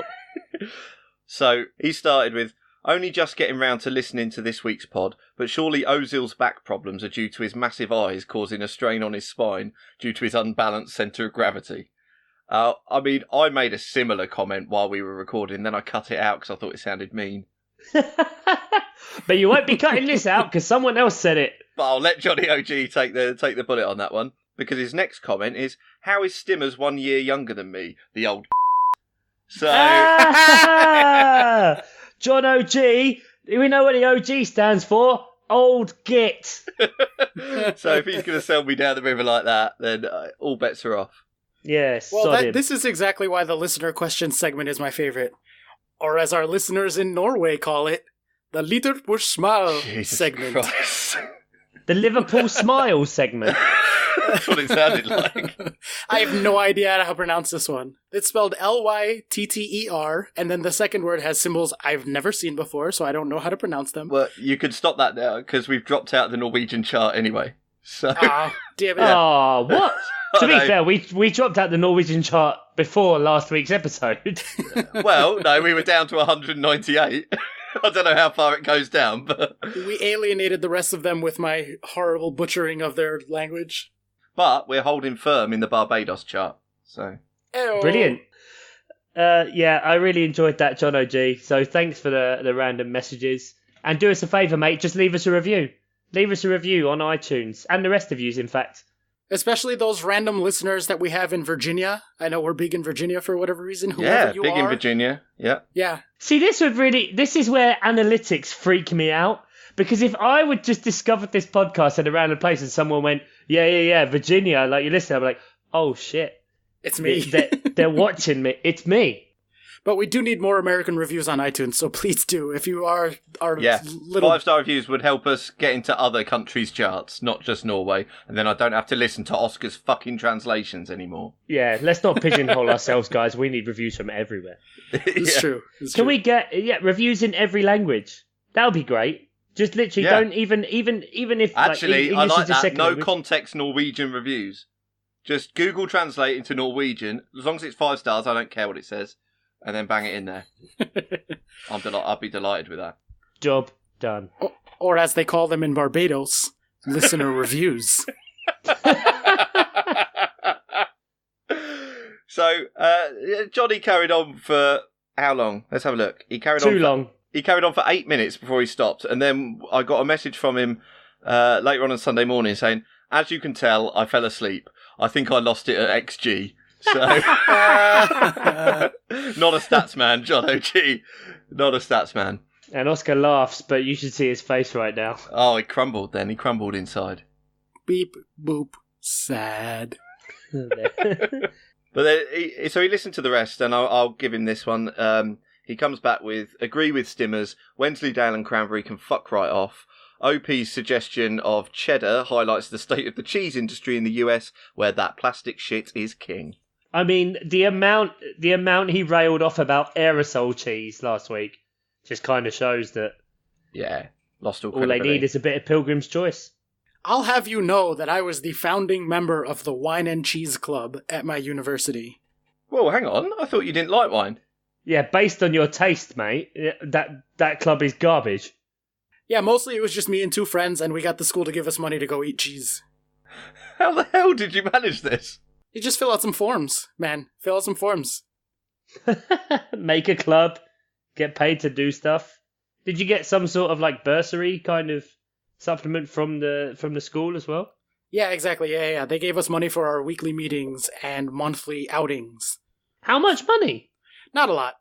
So he started with, only just getting round to listening to this week's pod, but surely Ozil's back problems are due to his massive eyes causing a strain on his spine due to his unbalanced centre of gravity. I mean, I made a similar comment while we were recording, then I cut it out because I thought it sounded mean. But you won't be cutting this out because someone else said it. But I'll let Johnny OG take the bullet on that one, because his next comment is, how is Stimmers 1 year younger than me, the old So... John OG, we know what the OG stands for. Old git. So if he's going to sell me down the river like that, then all bets are off. Yes. Well, this is exactly why the listener question segment is my favorite. Or as our listeners in Norway call it, the Liturbursmal segment. Christ. The Liverpool Smile segment. That's what it sounded like. I have no idea how to pronounce this one. It's spelled Lytter, and then the second word has symbols I've never seen before, so I don't know how to pronounce them. Well, you could stop that now, because we've dropped out the Norwegian chart anyway. So. Damn it. Oh, what? To be fair, we dropped out the Norwegian chart before last week's episode. Well, no, we were down to 198. I don't know how far it goes down, but... We alienated the rest of them with my horrible butchering of their language. But we're holding firm in the Barbados chart, so... Ew. Brilliant. Yeah, I really enjoyed that, John OG. So thanks for the random messages. And do us a favour, mate, just leave us a review. Leave us a review on iTunes, and the rest of yous, in fact. Especially those random listeners that we have in Virginia. I know we're big in Virginia for whatever reason. Whoever you big are. in Virginia. Yeah. Yeah. See, this is where analytics freak me out. Because if I would just discover this podcast at a random place and someone went, yeah, Virginia, like you listen, I'm like, oh shit. It's me. They're watching me. It's me. But we do need more American reviews on iTunes, so please do. If you are little... 5-star reviews would help us get into other countries' charts, not just Norway, and then I don't have to listen to Oscar's fucking translations anymore. Yeah, let's not pigeonhole ourselves, guys. We need reviews from everywhere. It's true. Can we get reviews in every language? That would be great. Just literally don't even if actually, like, I like is a that. second No language. context Norwegian reviews. Just Google Translate into Norwegian. As long as it's 5 stars, I don't care what it says. And then bang it in there. I'd be delighted with that. Job done. Or as they call them in Barbados, listener reviews. So, Johnny carried on for how long? Let's have a look. He carried Too long. He carried on for 8 minutes before he stopped. And then I got a message from him later on Sunday morning saying, as you can tell, I fell asleep. I think I lost it at XG. So, not a stats man, John OG. Not a stats man. And Oscar laughs, but you should see his face right now. Oh, he crumbled then. He crumbled inside. Beep, boop, sad. But then, so he listened to the rest, and I'll give him this one. He comes back with, agree with Stimmers, Wensleydale and Cranberry can fuck right off. OP's suggestion of cheddar highlights the state of the cheese industry in the US, where that plastic shit is king. I mean, the amount he railed off about aerosol cheese last week just kind of shows that Lost all they credibility. need is a bit of Pilgrim's Choice. I'll have you know that I was the founding member of the Wine and Cheese Club at my university. Whoa, hang on. I thought you didn't like wine. Yeah, based on your taste, mate, that club is garbage. Yeah, mostly it was just me and 2 friends, and we got the school to give us money to go eat cheese. How the hell did you manage this? You just fill out some forms, man. Fill out some forms. Make a club, get paid to do stuff. Did you get some sort of like bursary kind of supplement from the school as well? Yeah, exactly. Yeah. They gave us money for our weekly meetings and monthly outings. How much money? Not a lot.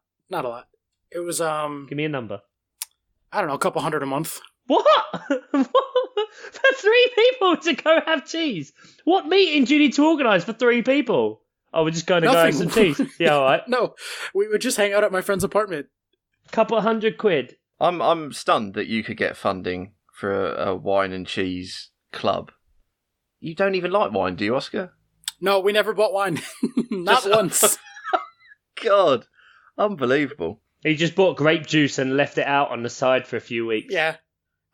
It was Give me a number. I don't know, a couple $100 a month. What? For 3 people to go have cheese? What meeting do you need to organise for 3 people? Oh, we're just going to go have some cheese. Yeah, all right. No, we would just hang out at my friend's apartment. Couple £100. I'm stunned that you could get funding for a wine and cheese club. You don't even like wine, do you, Oscar? No, we never bought wine. Not once. God, unbelievable. He just bought grape juice and left it out on the side for a few weeks. Yeah.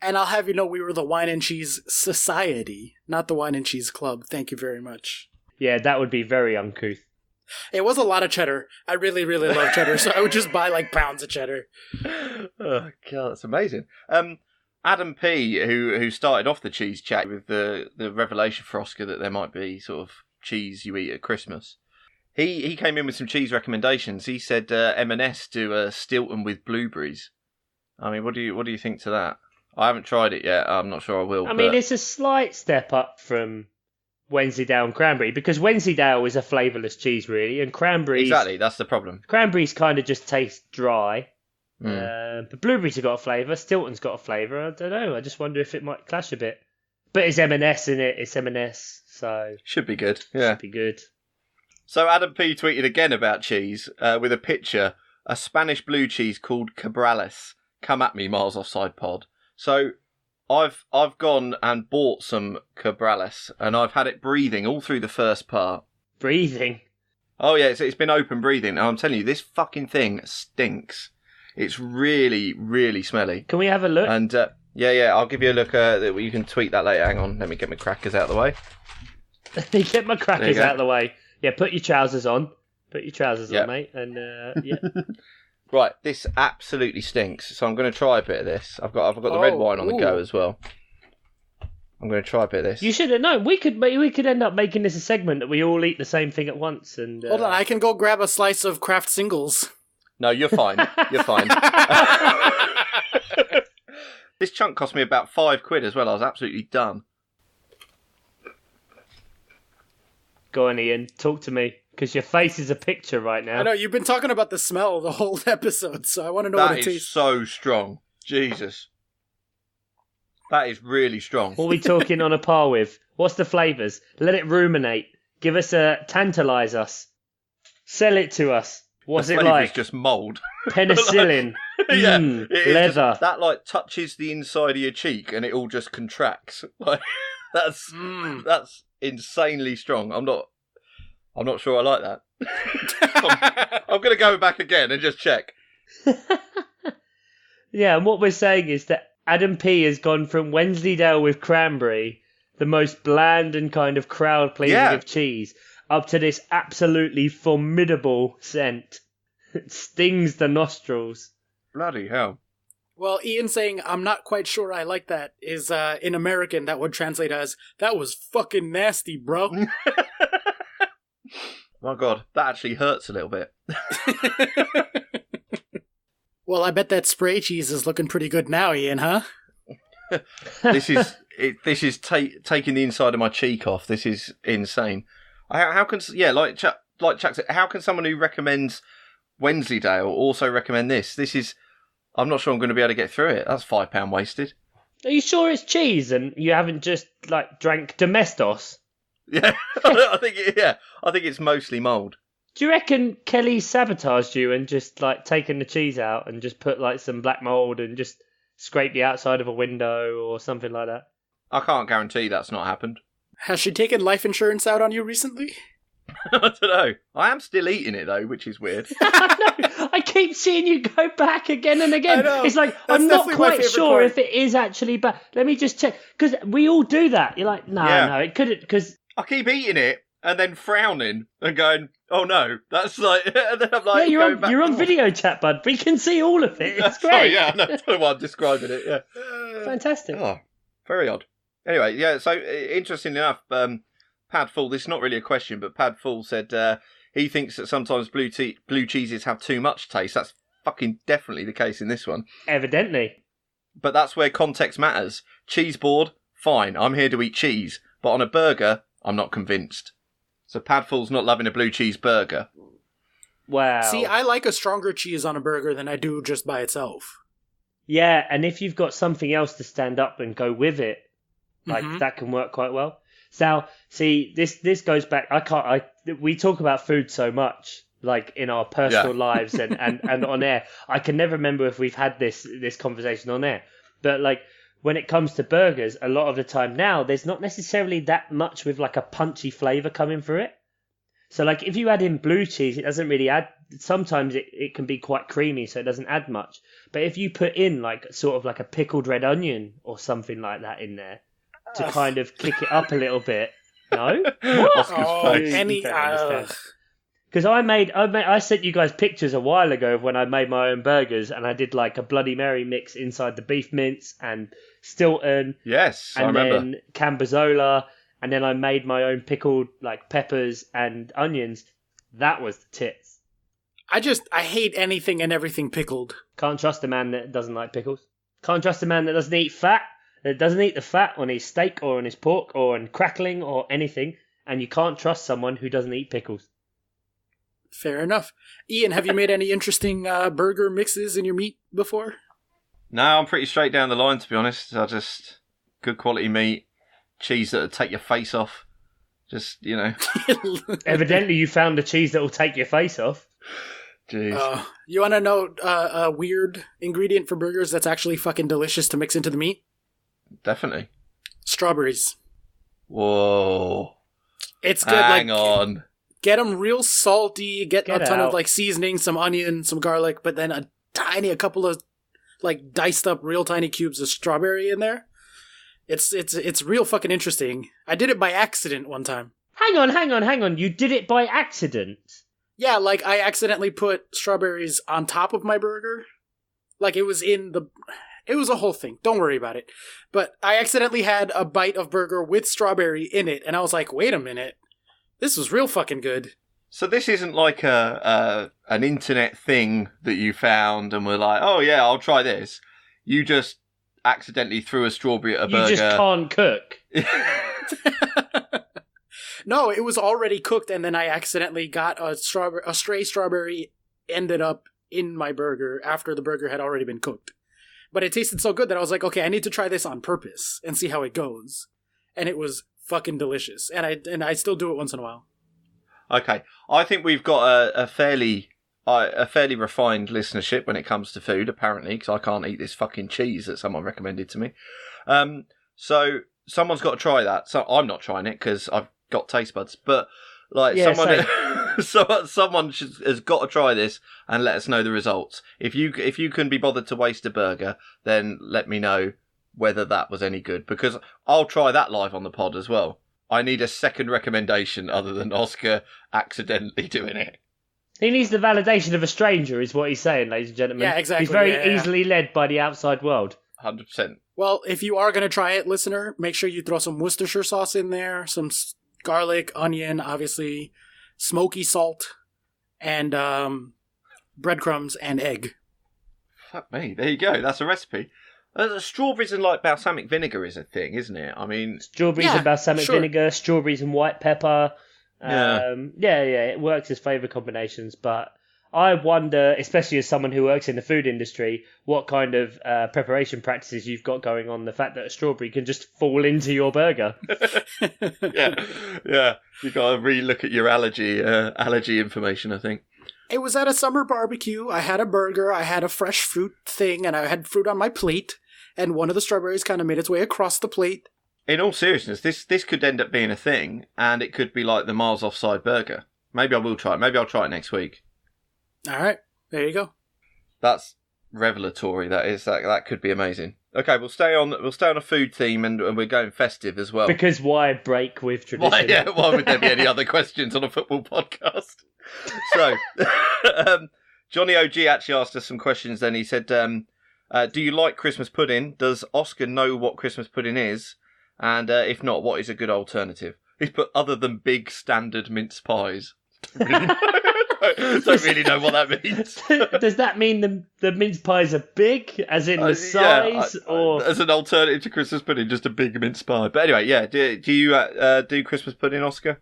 And I'll have you know we were the Wine and Cheese Society, not the Wine and Cheese Club. Thank you very much. Yeah, that would be very uncouth. It was a lot of cheddar. I really, really love cheddar, so I would just buy like pounds of cheddar. Oh, God, that's amazing. Adam P, who started off the cheese chat with the revelation for Oscar that there might be sort of cheese you eat at Christmas. He came in with some cheese recommendations. He said M&S do a Stilton with blueberries. I mean, what do you think to that? I haven't tried it yet. I'm not sure I will. I mean, it's a slight step up from Wensleydale and cranberry, because Wensleydale is a flavourless cheese, really, and cranberries... Exactly, that's the problem. Cranberries kind of just taste dry. But blueberries have got a flavour. Stilton's got a flavour. I don't know. I just wonder if it might clash a bit. But it's M&S in it. It's M&S, so... Should be good, yeah. Should be good. So Adam P tweeted again about cheese with a picture, a Spanish blue cheese called Cabrales. Come at me, Miles Offside Pod. So I've gone and bought some Cabrales, and I've had it breathing all through the first part. Breathing? Oh yeah, it's been open breathing. And I'm telling you, this fucking thing stinks. It's really, really smelly. Can we have a look? And yeah, I'll give you a look. You can tweet that later. Hang on, let me get my crackers out of the way. Get my crackers out of the way. Yeah, put your trousers on. Put your trousers on, mate. And yeah. Right, this absolutely stinks. So I'm going to try a bit of this. I've got the red wine on the go as well. I'm going to try a bit of this. You should have known. We could end up making this a segment that we all eat the same thing at once. And hold on, I can go grab a slice of Kraft Singles. No, you're fine. You're fine. This chunk cost me about £5 as well. I was absolutely done. Go on, Ian. Talk to me. Because your face is a picture right now. I know, you've been talking about the smell the whole episode, so I want to know what it tastes. That is so strong. Jesus. That is really strong. What are we talking on a par with? What's the flavours? Let it ruminate. Give us Tantalise us. Sell it to us. What's it like? It's just mould. Penicillin. Yeah. Leather. Just, that like touches the inside of your cheek and it all just contracts. Like that's insanely strong. I'm not sure I like that. I'm going to go back again and just check. Yeah, and what we're saying is that Adam P has gone from Wensleydale with cranberry, the most bland and kind of crowd-pleasing of cheese, up to this absolutely formidable scent. It stings the nostrils. Bloody hell. Well, Ian saying, I'm not quite sure I like that, is in American that would translate as, that was fucking nasty, bro. My God, that actually hurts a little bit. Well, I bet that spray cheese is looking pretty good now, Ian, huh? This is taking the inside of my cheek off. This is insane. How can Chuck said, how can someone who recommends Wensleydale also recommend this? I'm not sure I'm going to be able to get through it. That's £5 wasted. Are you sure it's cheese and you haven't just drank Domestos? Yeah, I think it's mostly mould. Do you reckon Kelly sabotaged you and just taken the cheese out and just put some black mould and just scraped the outside of a window or something like that? I can't guarantee that's not happened. Has she taken life insurance out on you recently? I don't know. I am still eating it though, which is weird. I keep seeing you go back again and again. I know. It's I'm not quite sure if it is actually bad. Let me just check, because we all do that. You're like, no, it couldn't, because I keep eating it and then frowning and going, oh no, that's and then I'm like, yeah, you're on video chat, bud. We can see all of it. It's great. Sorry, yeah, that's the way I'm describing it. Yeah, fantastic. Oh, very odd. Anyway, yeah. So interestingly enough, Padful. This is not really a question, but Padful said he thinks that sometimes blue cheeses have too much taste. That's fucking definitely the case in this one. Evidently. But that's where context matters. Cheese board, fine. I'm here to eat cheese, but on a burger, I'm not convinced. So Padful's not loving a blue cheese burger. Wow. See, I like a stronger cheese on a burger than I do just by itself. Yeah, and if you've got something else to stand up and go with it, that can work quite well. Sal, see, this goes back. We talk about food so much, like in our personal lives and on air. I can never remember if we've had this conversation on air. But like when it comes to burgers, a lot of the time now, there's not necessarily that much with like a punchy flavour coming through it. So like if you add in blue cheese, it doesn't really add. Sometimes it can be quite creamy, so it doesn't add much. But if you put in like sort of like a pickled red onion or something like that in there to kind of kick it up a little bit, no, because I sent you guys pictures a while ago of when I made my own burgers, and I did like a Bloody Mary mix inside the beef mince and Stilton. Yes, I and remember. then Cambozola, and then I made my own pickled like peppers and onions. That was the tits. I hate anything and everything pickled. Can't trust a man that doesn't like pickles. Can't trust a man that doesn't eat fat, that doesn't eat the fat on his steak or on his pork or on crackling or anything. And you can't trust someone who doesn't eat pickles. Fair enough. Ian, have you made any interesting burger mixes in your meat before? No, I'm pretty straight down the line, to be honest. I just good quality meat, cheese that'll take your face off. Just, you know. Evidently you found the cheese that will take your face off. Jeez. You want to know a weird ingredient for burgers that's actually fucking delicious to mix into the meat? Definitely. Strawberries. Whoa. It's good. Hang on. Get them real salty, get a ton out. of like seasoning, some onion, some garlic, but then a couple of like diced up real tiny cubes of strawberry in there. It's real fucking interesting. I did it by accident one time. Hang on. You did it by accident? Yeah, like I accidentally put strawberries on top of my burger. Like it was a whole thing. Don't worry about it. But I accidentally had a bite of burger with strawberry in it, and I was like, wait a minute. This was real fucking good. So this isn't like an internet thing that you found and were like, oh yeah, I'll try this. You just accidentally threw a strawberry at a burger. You just can't cook. No, it was already cooked, and then I accidentally got a stray strawberry ended up in my burger after the burger had already been cooked. But it tasted so good that I was like, okay, I need to try this on purpose and see how it goes. And it was fucking delicious. And I still do it once in a while. Okay, I think we've got a fairly refined listenership when it comes to food, apparently, because I can't eat this fucking cheese that someone recommended to me. So someone's got to try that. So I'm not trying it because I've got taste buds, but like someone has got to try this and let us know the results. If you can be bothered to waste a burger, then let me know whether that was any good, because I'll try that live on the pod as well. I need a second recommendation other than Oscar accidentally doing it. He needs the validation of a stranger, is what he's saying, ladies and gentlemen. Yeah, exactly. He's very easily led by the outside world. 100%. Well, if you are going to try it, listener, make sure you throw some Worcestershire sauce in there, some garlic, onion, obviously, smoky salt, and breadcrumbs and egg. Fuck me. There you go. That's a recipe. Strawberries and like balsamic vinegar is a thing, isn't it? I mean, strawberries and balsamic vinegar, strawberries and white pepper. It works as flavour combinations, but I wonder, especially as someone who works in the food industry, what kind of preparation practices you've got going on. The fact that a strawberry can just fall into your burger. yeah. You got to re-look at your allergy information, I think. It was at a summer barbecue. I had a burger, I had a fresh fruit thing, and I had fruit on my plate, and one of the strawberries kind of made its way across the plate. In all seriousness, this could end up being a thing, and it could be like the Miles Offside burger. Maybe I will try it. Maybe I'll try it next week. All right, there you go. That's revelatory. That is. That could be amazing. Okay, we'll stay on a food theme, and we're going festive as well. Because why break with tradition? Why would there be any other questions on a football podcast? So, Johnny OG actually asked us some questions. Then he said, "Do you like Christmas pudding? Does Oscar know what Christmas pudding is? And if not, what is a good alternative?" He's put other than big standard mince pies. Don't really know what that means. Does that mean the mince pies are big, as in the size, or as an alternative to Christmas pudding, just a big mince pie? But anyway, yeah. Do you do Christmas pudding, Oscar?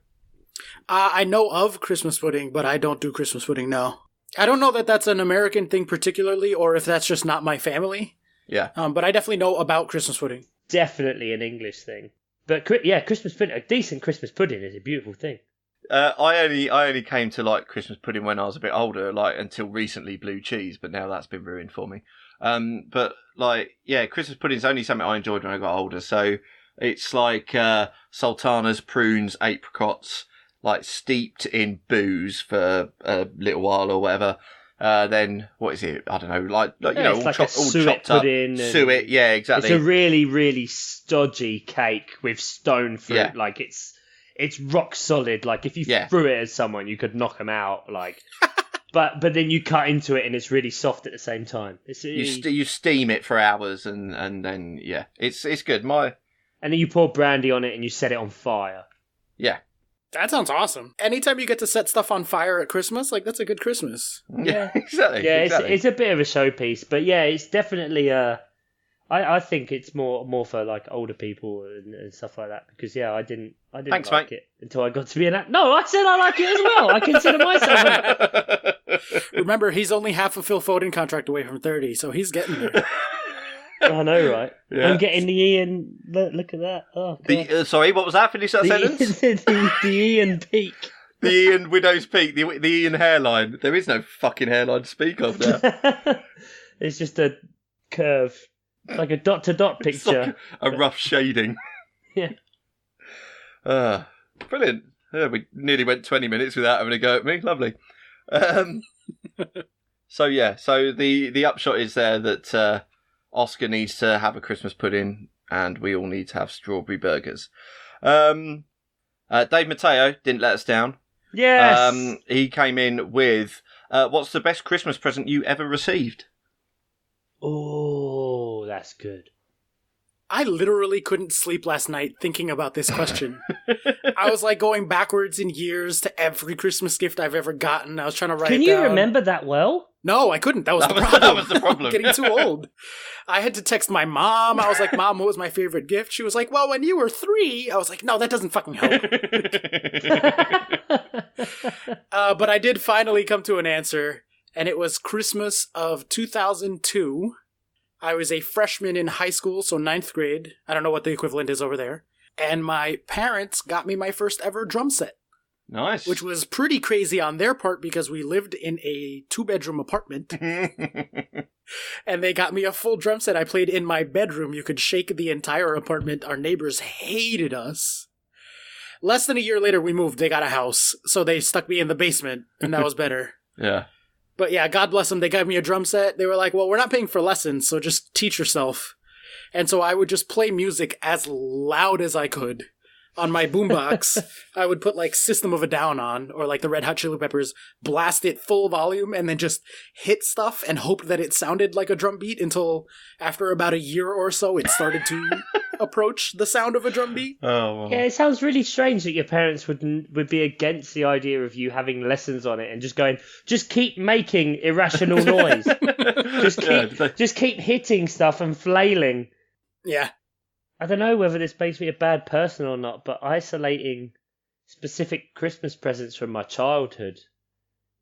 I know of Christmas pudding, but I don't do Christmas pudding. No, I don't know that that's an American thing particularly, or if that's just not my family. Yeah. But I definitely know about Christmas pudding. Definitely an English thing. But yeah, Christmas pudding, a decent Christmas pudding is a beautiful thing. I only came to like Christmas pudding when I was a bit older, like until recently blue cheese, but now that's been ruined for me. But like, yeah, Christmas pudding is only something I enjoyed when I got older. So it's like sultanas, prunes, apricots, like steeped in booze for a little while or whatever. Then what is it? I don't know, like you know, it's like all a suet chopped up. pudding. Suet, yeah, exactly. It's a really, really stodgy cake with stone fruit. Yeah. Like it's rock solid. Like if you Yeah. threw it at someone, you could knock them out. Like, but then you cut into it and it's really soft at the same time. It's You steam it for hours and then yeah, it's good. And then you pour brandy on it and you set it on fire. Yeah. That sounds awesome. Anytime you get to set stuff on fire at Christmas, like, that's a good Christmas. Yeah, exactly. Yeah, exactly. it's a bit of a showpiece, but yeah, it's definitely I think it's more for like older people and stuff like that, because yeah, I didn't Thanks, like mate. it until I got to be an No, I said I like it as well. I consider myself Remember, he's only half a Phil Foden contract away from 30, so he's getting there. I know, right? Yeah. I'm getting the Ian. Look at that. Oh, God. Sorry, what was that? Finish that sentence. the Ian peak. The Ian Widow's Peak, the Ian hairline. There is no fucking hairline to speak of there. It's just a curve, like a dot to dot It's picture. like a rough shading. Yeah. Brilliant. Yeah, we nearly went 20 minutes without having a go at me. Lovely. So the upshot is there that Oscar needs to have a Christmas pudding and we all need to have strawberry burgers. Dave Mateo didn't let us down. Yes. He came in with, what's the best Christmas present you ever received? Oh, that's good. I literally couldn't sleep last night thinking about this question. I was like going backwards in years to every Christmas gift I've ever gotten. I was trying to write Can it you down. remember that well? No, I couldn't. That was the problem. That was the problem. Getting too old. I had to text my mom. I was like, Mom, what was my favorite gift? She was like, well, when you were 3. I was like, no, that doesn't fucking help. But I did finally come to an answer, and it was Christmas of 2002. I was a freshman in high school, so 9th grade. I don't know what the equivalent is over there. And my parents got me my first ever drum set. Nice. Which was pretty crazy on their part because we lived in a 2-bedroom apartment. And they got me a full drum set. I played in my bedroom. You could shake the entire apartment. Our neighbors hated us. Less than a year later, we moved. They got a house. So they stuck me in the basement, and that was better. Yeah. But yeah, God bless them. They gave me a drum set. They were like, well, we're not paying for lessons, so just teach yourself. And so I would just play music as loud as I could. On my boombox, I would put like System of a Down on, or like the Red Hot Chili Peppers, blast it full volume, and then just hit stuff and hope that it sounded like a drum beat until after about a year or so, it started to approach the sound of a drum beat. Oh, well. Yeah, it sounds really strange that your parents would be against the idea of you having lessons on it and just going, just keep making irrational noise. just keep hitting stuff and flailing. Yeah. I don't know whether this makes me a bad person or not, but isolating specific Christmas presents from my childhood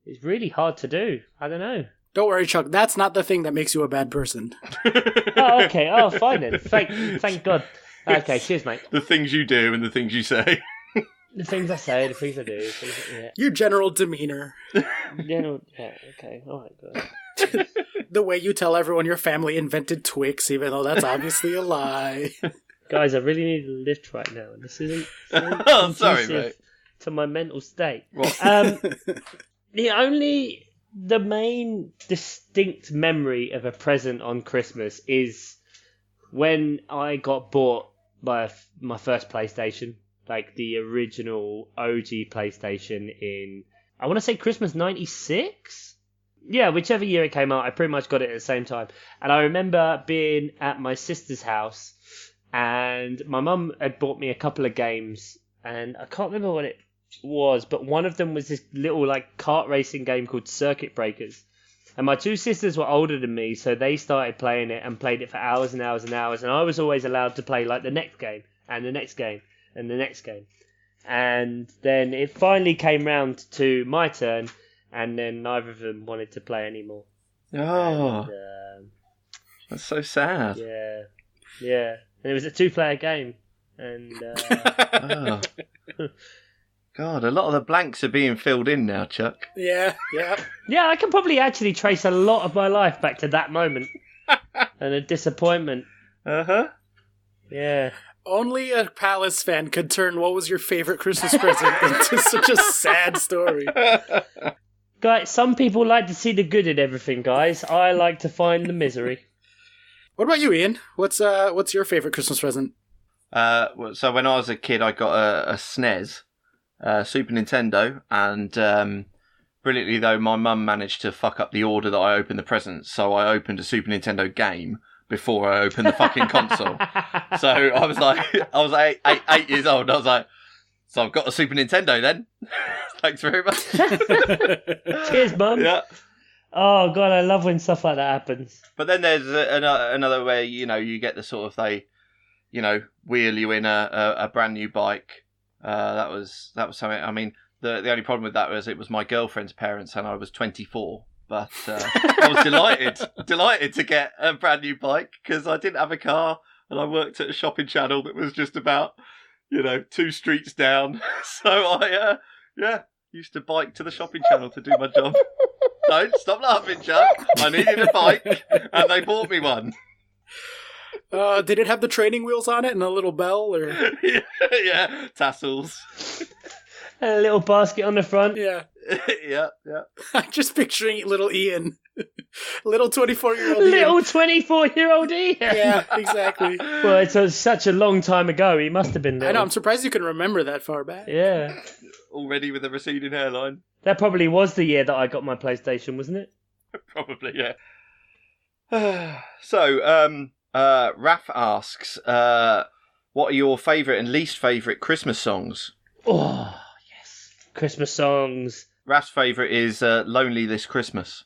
is really hard to do. I don't know. Don't worry, Chuck. That's not the thing that makes you a bad person. Oh, okay. Oh, fine then. Thank God. Okay, cheers, mate. The things you do and the things you say. The things I say, the things I do. Yeah. Your general demeanor. Yeah, okay. All right, good. The way you tell everyone your family invented Twix, even though that's obviously a lie. Guys, I really need a lift right now. This isn't Oh, sorry, mate. To my mental state. What? The main distinct memory of a present on Christmas is when I got bought my first PlayStation, like the original OG PlayStation in, I want to say Christmas 96? Yeah, whichever year it came out, I pretty much got it at the same time. And I remember being at my sister's house, and my mum had bought me a couple of games, and I can't remember what it was, but one of them was this little like kart racing game called Circuit Breakers. And my 2 sisters were older than me, so they started playing it and played it for hours and hours and hours, and I was always allowed to play like the next game, and the next game, and the next game. And then it finally came round to my turn, and then neither of them wanted to play anymore. Oh, And, that's so sad. yeah. And it was a 2-player game. And Oh. God, a lot of the blanks are being filled in now, Chuck. Yeah. yeah, I can probably actually trace a lot of my life back to that moment and a disappointment. Uh-huh. Yeah. Only a Palace fan could turn what was your favorite Christmas present into such a sad story. Guys, some people like to see the good in everything, guys. I like to find the misery. What about you, Ian? What's your favorite Christmas present? So when I was a kid, I got a SNES, Super Nintendo, and brilliantly though, my mum managed to fuck up the order that I opened the presents, so I opened a Super Nintendo game before I opened the fucking console. So I was like 8 years old. I was like, so I've got a Super Nintendo then. Thanks very much. Cheers, Mum. Yeah. Oh, God, I love when stuff like that happens. But then there's another where, you get the sort of, they, wheel you in a brand new bike. That was something. I mean, the only problem with that was it was my girlfriend's parents and I was 24. But I was delighted to get a brand new bike because I didn't have a car and I worked at a shopping channel that was just about, 2 streets down. So I, used to bike to the shopping channel to do my job. Don't stop laughing, Chuck. I needed a bike and they bought me one. Did it have the training wheels on it and a little bell? Or yeah, tassels. And a little basket on the front. Yeah. yeah. I'm just picturing little Ian. Little 24-year-old Ian. Little 24-year-old Ian. Yeah, exactly. Well, it was such a long time ago. He must have been little. I know, I'm surprised you can remember that far back. Yeah. Already with a receding hairline. That probably was the year that I got my PlayStation, wasn't it? Probably, yeah. So, Raf asks, what are your favourite and least favourite Christmas songs? Oh, yes. Christmas songs. Raf's favourite is Lonely This Christmas.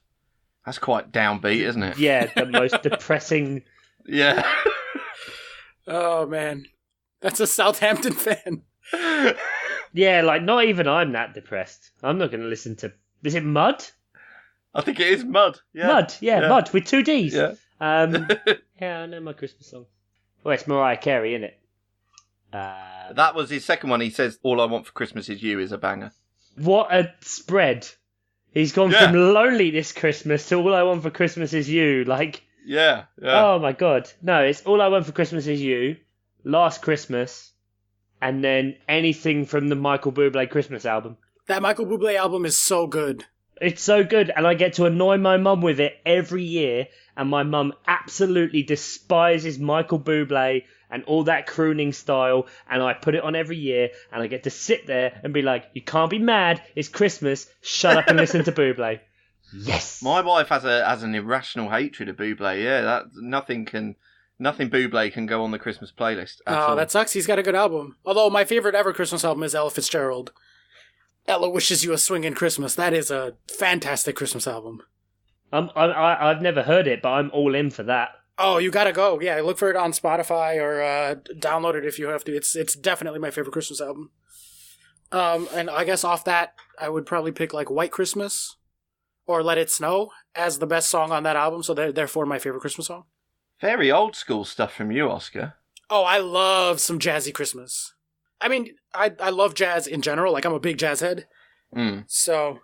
That's quite downbeat, isn't it? Yeah, the most depressing. Yeah. Oh, man. That's a Southampton fan. Yeah, like, not even I'm that depressed. I'm not going to listen to... Is it Mud? I think it is Mud. Yeah. Mud, yeah, Mud, with 2 Ds. Yeah. Yeah, I know my Christmas song. Well, it's Mariah Carey, isn't it? That was his second one. He says, All I Want for Christmas Is You is a banger. What a spread. He's gone from Lonely This Christmas to All I Want for Christmas Is You. Like, Yeah. oh my God. No, it's All I Want for Christmas Is You, Last Christmas, and then anything from the Michael Bublé Christmas album. That Michael Bublé album is so good. It's so good, and I get to annoy my mum with it every year, and my mum absolutely despises Michael Bublé and all that crooning style, and I put it on every year, and I get to sit there and be like, you can't be mad, it's Christmas, shut up and listen to Bublé. Yes! My wife has an irrational hatred of Bublé. Yeah, that nothing Bublé can go on the Christmas playlist at all. That sucks. He's got a good album. Although my favorite ever Christmas album is Ella Fitzgerald. Ella Wishes You a Swingin' Christmas. That is a fantastic Christmas album. I've never heard it, but I'm all in for that. Oh, you gotta go. Yeah, look for it on Spotify or download it if you have to. It's definitely my favorite Christmas album. And I guess off that, I would probably pick like White Christmas or Let It Snow as the best song on that album. So therefore my favorite Christmas song. Very old school stuff from you, Oscar. Oh, I love some jazzy Christmas. I mean, I love jazz in general. Like, I'm a big jazz head. So,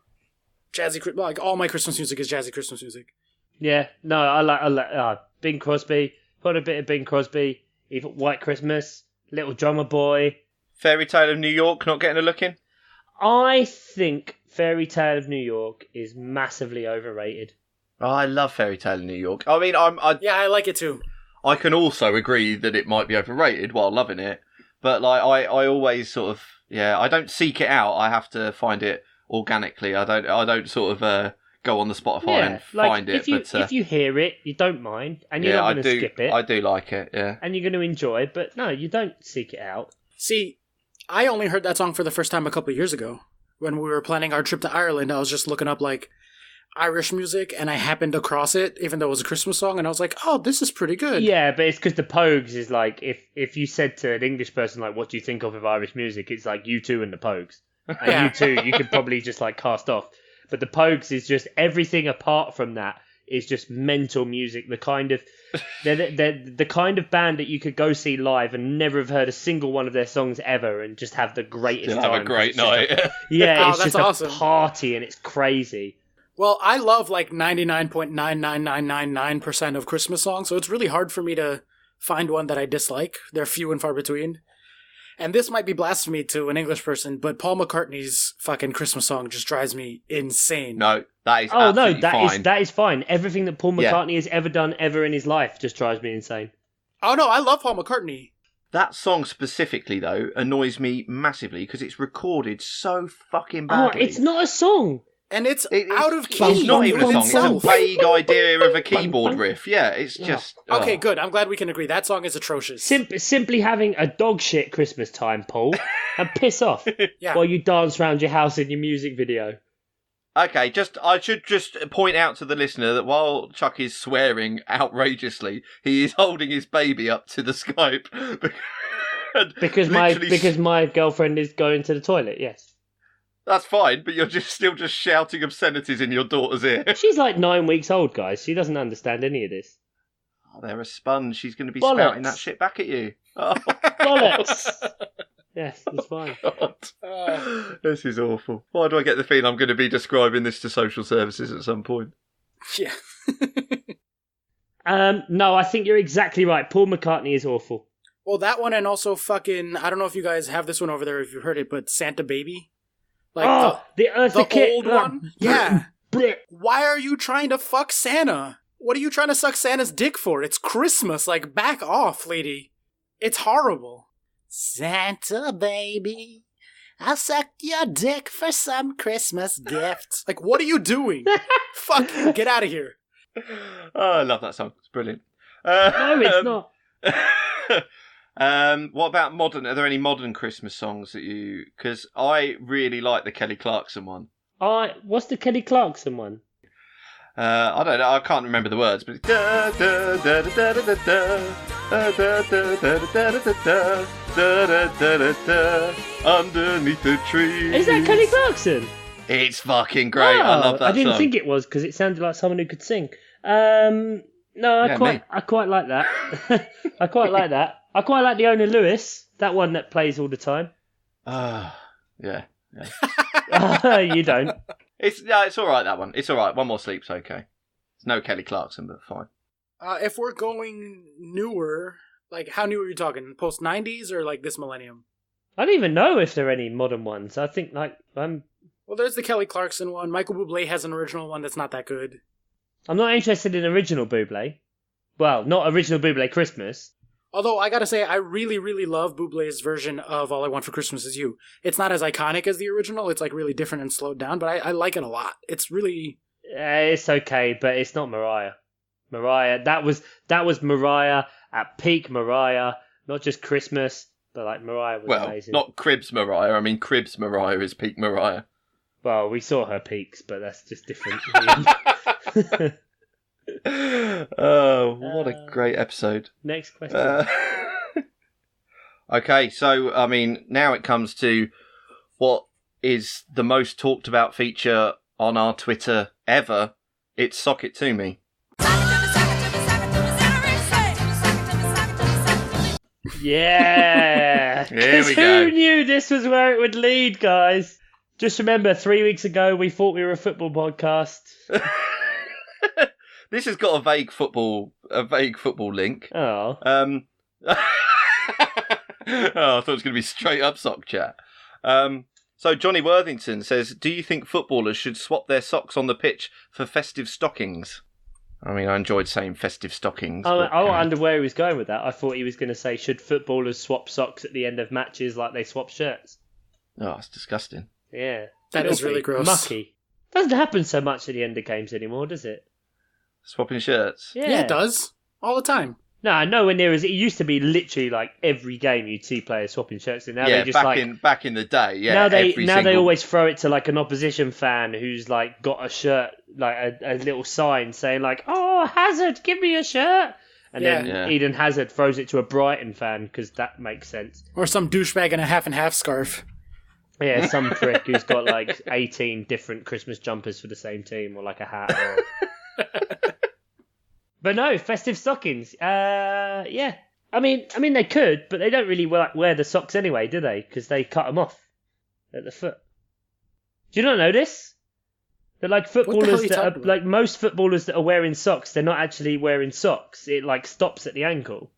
jazzy, like, all my Christmas music is jazzy Christmas music. Yeah, no, I like Bing Crosby. Put a bit of Bing Crosby. Even White Christmas, Little Drummer Boy. Fairy Tale of New York, not getting a look in? I think Fairy Tale of New York is massively overrated. Oh, I love Fairy Tale of New York. I mean, yeah, I like it too. I can also agree that it might be overrated while loving it. But like I always sort of I don't seek it out. I have to find it organically. I don't sort of go on the Spotify and find it. If you hear it, you don't mind, and you're not going to skip it. I do like it, yeah. And you're going to enjoy it, but no, you don't seek it out. See, I only heard that song for the first time a couple of years ago when we were planning our trip to Ireland. I was just looking up like Irish music, and I happened across it, even though it was a Christmas song, and I was like, oh, this is pretty good. Yeah, but it's because the Pogues is like, if you said to an English person, like, what do you think of Irish music? It's like U2 and the Pogues. And U2, you could probably just, like, cast off. But the Pogues is just everything apart from that is just mental music. They're the kind of band that you could go see live and never have heard a single one of their songs ever, and just have the greatest Still time. have a great night. It's that's just awesome. a party, and it's crazy. Well, I love like 99.99999% of Christmas songs, so it's really hard for me to find one that I dislike. They're few and far between. And this might be blasphemy to an English person, but Paul McCartney's fucking Christmas song just drives me insane. No, that is absolutely fine. That is fine. Everything that Paul McCartney has ever done ever in his life just drives me insane. Oh no, I love Paul McCartney. That song specifically, though, annoys me massively because it's recorded so fucking badly. Oh, it's not a song. And it's It's out of key. It's not even a song. itself. It's a vague idea of a keyboard riff. Yeah, it's just... Okay, good. I'm glad we can agree. That song is atrocious. Simply having a dog shit Christmas time, Paul, and piss off Yeah. while you dance around your house in your music video. Okay, I should just point out to the listener that while Chuck is swearing outrageously, he is holding his baby up to the Skype. Because my girlfriend is going to the toilet, yes. That's fine, but you're still just shouting obscenities in your daughter's ear. She's like 9 weeks old, guys. She doesn't understand any of this. Oh, they're a sponge. She's going to be Bollocks. spouting that shit back at you. Oh, Bollocks! Yes, it's fine. God. This is awful. Why do I get the feeling I'm going to be describing this to social services at some point? Yeah. No, I think you're exactly right. Paul McCartney is awful. Well, that one, and also fucking, I don't know if you guys have this one over there, if you've heard it, but Santa Baby. Like the Eartha Kitt old one? Yeah. Why are you trying to fuck Santa? What are you trying to suck Santa's dick for? It's Christmas. Like, back off, lady. It's horrible. Santa baby, I sucked your dick for some Christmas gift. Like, what are you doing? Fuck you. Get out of here. Oh, I love that song. It's brilliant. No, it's not. What about modern? Are there any modern Christmas songs that you? Because I really like the Kelly Clarkson one. What's the Kelly Clarkson one? I don't know. I can't remember the words, but da da da da da da da da da da da underneath the tree. Is that Kelly Clarkson? It's fucking great. I love that. I didn't song. think it was because it sounded like someone who could sing. No, I quite like that. I quite like that. I quite like the Ona Lewis, that one that plays all the time. Yeah. You don't. It's all right. That one. It's all right. One More Sleep's okay. It's no Kelly Clarkson, but fine. If we're going newer, like, how new are you talking? Post 90s or like this millennium? I don't even know if there are any modern ones. I think I'm there's the Kelly Clarkson one. Michael Bublé has an original one that's not that good. not interested in original Bublé. Well, not original Bublé Christmas. Although, I gotta say, I really, really love Bublé's version of All I Want for Christmas Is You. It's not as iconic as the original. It's, like, really different and slowed down, but I like it a lot. It's really... It's okay, but it's not Mariah. That was Mariah at peak Mariah. Not just Christmas, but, like, Mariah was amazing. Not Cribs Mariah. I mean, Cribs Mariah is peak Mariah. Well, we saw her peaks, but that's just different. Oh, what a great episode. Next question. Okay, so, I mean, now it comes to what is the most talked about feature on our Twitter ever. It's Sock It To Me. Yeah! Here we go. Who knew this was where it would lead, guys? Just remember, 3 weeks ago, we thought we were a football podcast. This has got a vague football link. Oh. Oh, I thought it was going to be straight up sock chat. So Johnny Worthington says, do you think footballers should swap their socks on the pitch for festive stockings? I mean, I enjoyed saying festive stockings. I wonder where he was going with that. I thought he was going to say, should footballers swap socks at the end of matches like they swap shirts? Oh, it's disgusting. Yeah. That is really gross. Mucky. Doesn't happen so much at the end of games anymore, does it? Swapping shirts? Yeah, it does. All the time. No, nowhere near as it used to be. Literally, like every game, you'd see players swapping shirts. And now yeah, they just back in the day. Yeah, now they always throw it to like an opposition fan who's like got a shirt, like a little sign saying like, "Oh, Hazard, give me a shirt." And then Eden Hazard throws it to a Brighton fan because that makes sense. Or some douchebag in a half and half scarf. Yeah, some prick who's got like 18 different Christmas jumpers for the same team, or like a hat. But no, festive stockings. Yeah. I mean, they could, but they don't really wear the socks anyway, do they? Because they cut them off at the foot. Do you not know this? They're like footballers that are like most footballers that are wearing socks. They're not actually wearing socks. It like stops at the ankle.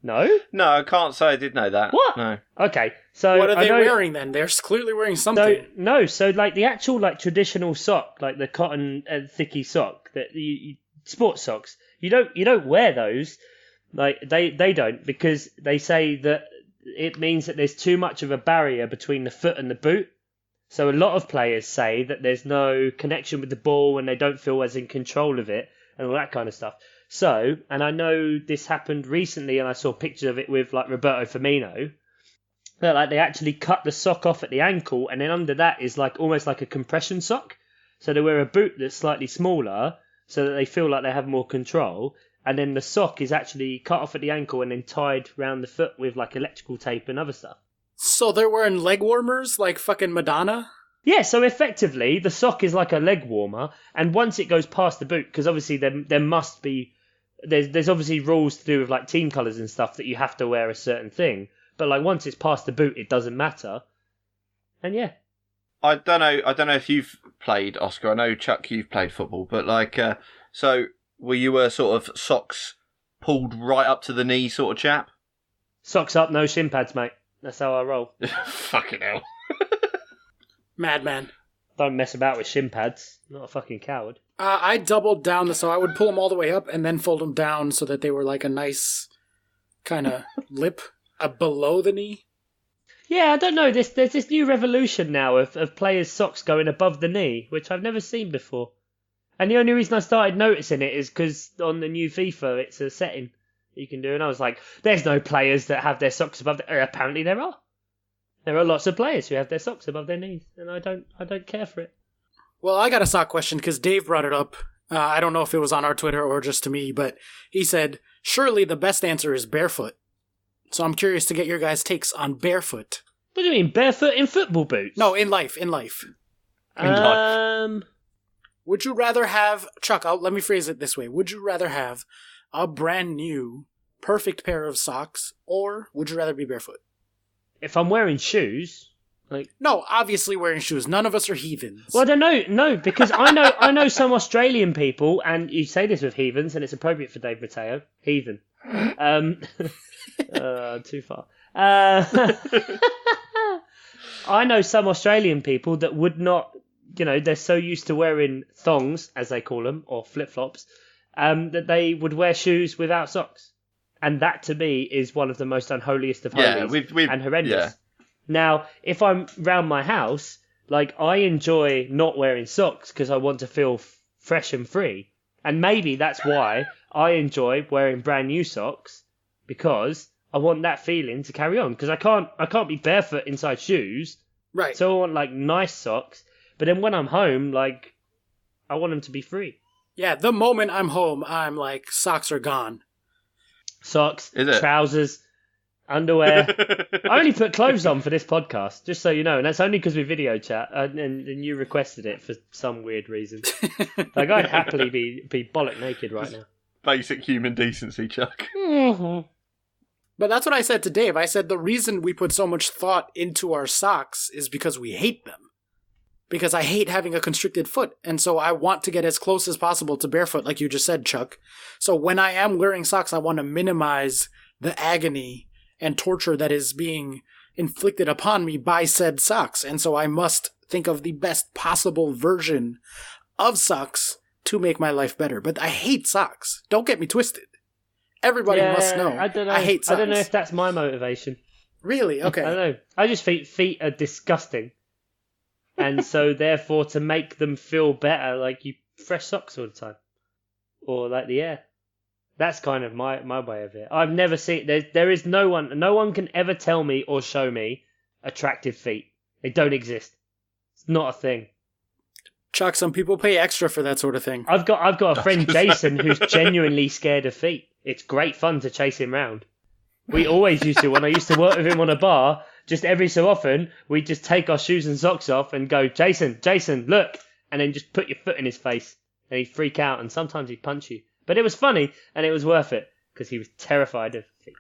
No? No, I can't say I did know that. What? No. Okay, so what are they wearing then? They're clearly wearing something. So like the actual like traditional sock, like the cotton and thicky sock that you sports socks, you don't wear those. Like they don't, because they say that it means that there's too much of a barrier between the foot and the boot. So a lot of players say that there's no connection with the ball and they don't feel as in control of it and all that kind of stuff. So, and I know this happened recently, and I saw pictures of it with like Roberto Firmino, that like they actually cut the sock off at the ankle, and then under that is like almost like a compression sock. So they wear a boot that's slightly smaller, so that they feel like they have more control, and then the sock is actually cut off at the ankle and then tied round the foot with like electrical tape and other stuff. So they're wearing leg warmers like fucking Madonna? Yeah, so effectively the sock is like a leg warmer, and once it goes past the boot, because obviously there must be. There's obviously rules to do with like team colours and stuff that you have to wear a certain thing, but like once it's past the boot, it doesn't matter. And yeah, I don't know if you've played, Oscar. I know, Chuck, you've played football, but like, so were you a sort of socks pulled right up to the knee sort of chap? Socks up, no shin pads, mate. That's how I roll. Fucking hell, madman! Don't mess about with shin pads. I'm not a fucking coward. I doubled down, so I would pull them all the way up and then fold them down so that they were like a nice kind of lip below the knee. Yeah, I don't know. There's this new revolution now of players' socks going above the knee, which I've never seen before. And the only reason I started noticing it is because on the new FIFA, it's a setting you can do. And I was like, there's no players that have their socks above their... Apparently there are. There are lots of players who have their socks above their knees, and I don't care for it. Well, I got a sock question because Dave brought it up. I don't know if it was on our Twitter or just to me, but he said, surely the best answer is barefoot. So I'm curious to get your guys' takes on barefoot. What do you mean, barefoot in football boots? No, in life. In life. Would you rather have... Chuck, let me phrase it this way. Would you rather have a brand new, perfect pair of socks, or would you rather be barefoot? If I'm wearing shoes... No, obviously wearing shoes. None of us are heathens. Well, I don't know. No, because I know some Australian people, and you say this with heathens, and it's appropriate for Dave Mateo. Heathen. Too far. I know some Australian people that would not, they're so used to wearing thongs, as they call them, or flip-flops, that they would wear shoes without socks. And that, to me, is one of the most unholiest of holies and horrendous. Yeah. Now, if I'm round my house, I enjoy not wearing socks because I want to feel fresh and free. And maybe that's why I enjoy wearing brand new socks, because I want that feeling to carry on. Because I can't be barefoot inside shoes. Right. So I want nice socks. But then when I'm home, I want them to be free. Yeah, the moment I'm home, I'm like, socks are gone. Socks, trousers, underwear. I only put clothes on for this podcast, just so you know, and that's only because we video chat, and you requested it for some weird reason. I'd happily be bollock naked right now. Basic human decency, Chuck. Mm-hmm. But that's what I said to Dave. I said the reason we put so much thought into our socks is because we hate them. Because I hate having a constricted foot, and so I want to get as close as possible to barefoot, like you just said, Chuck. So when I am wearing socks, I want to minimize the agony and torture that is being inflicted upon me by said socks. And so I must think of the best possible version of socks to make my life better. But I hate socks. Don't get me twisted. Everybody must know. I don't know. I hate socks. I don't know if that's my motivation. Really? Okay. I don't know. I just think feet are disgusting. And so therefore to make them feel better, you fresh socks all the time. Or the air. That's kind of my way of it. I've never seen... There is no one can ever tell me or show me attractive feet. They don't exist. It's not a thing. Chuck, some people pay extra for that sort of thing. I've got a friend, Jason, who's genuinely scared of feet. It's great fun to chase him round. We always used to. When I used to work with him on a bar, just every so often, we'd just take our shoes and socks off and go, Jason, look! And then just put your foot in his face. and he'd freak out, and sometimes he'd punch you. But it was funny, and it was worth it, because he was terrified of feet.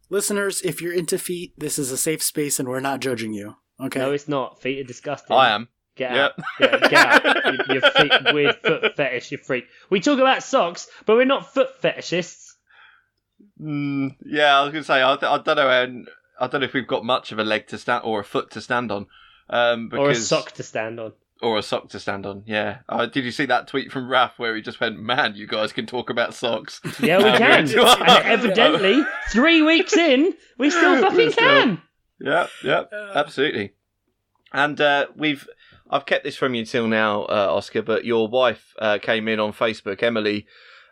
Listeners, if you're into feet, this is a safe space, and we're not judging you. Okay? No, it's not. Feet are disgusting. I am. Get Yep. out. Get out. Your feet, weird foot fetish, you freak. We talk about socks, but we're not foot fetishists. Yeah, I was going to say, I don't know. I don't know if we've got much of a leg to stand or a foot to stand on. Or a sock to stand on. Or a sock to stand on, yeah. Did you see that tweet from Raph where he just went, man, you guys can talk about socks? Yeah, we can. And evidently, 3 weeks in, we still fucking can. Yeah, absolutely. And I've kept this from you till now, Oscar, but your wife came in on Facebook, Emily,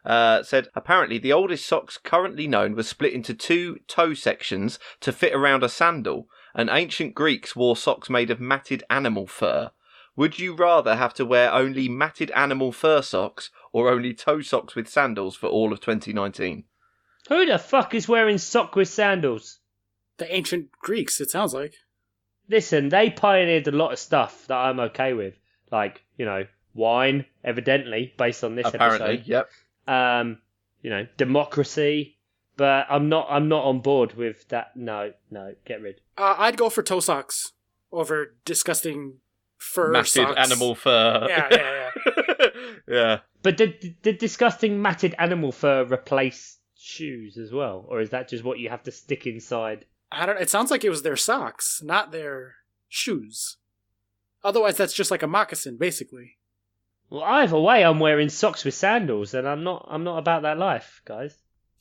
said, apparently the oldest socks currently known were split into 2 toe sections to fit around a sandal, and ancient Greeks wore socks made of matted animal fur. Would you rather have to wear only matted animal fur socks or only toe socks with sandals for all of 2019? Who the fuck is wearing sock with sandals? The ancient Greeks, it sounds like. Listen, they pioneered a lot of stuff that I'm okay with. Like, wine, evidently, based on this Apparently, episode. Yep. Democracy. But I'm not on board with that. No, get rid. I'd go for toe socks over disgusting fur matted socks. animal fur. Yeah. Yeah. But did disgusting matted animal fur replace shoes as well? Or is that just what you have to stick inside? It sounds like it was their socks, not their shoes. Otherwise, that's just like a moccasin, basically. Well, either way, I'm wearing socks with sandals, and I'm not about that life, guys.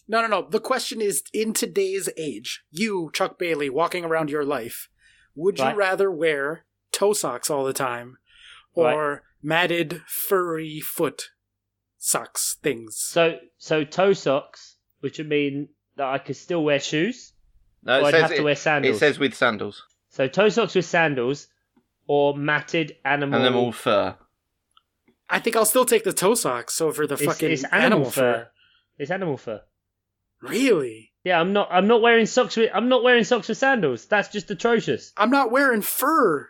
No. The question is, in today's age, you, Chuck Bailey, walking around your life, would you rather wear toe socks all the time or matted, furry foot socks things? So toe socks, which would mean that I could still wear shoes, No, or I'd have to wear sandals. It says with sandals. So toe socks with sandals or matted animal fur. I think I'll still take the toe socks over the fucking animal fur. It's animal fur. Really? Yeah, I'm not wearing socks with sandals. That's just atrocious. I'm not wearing fur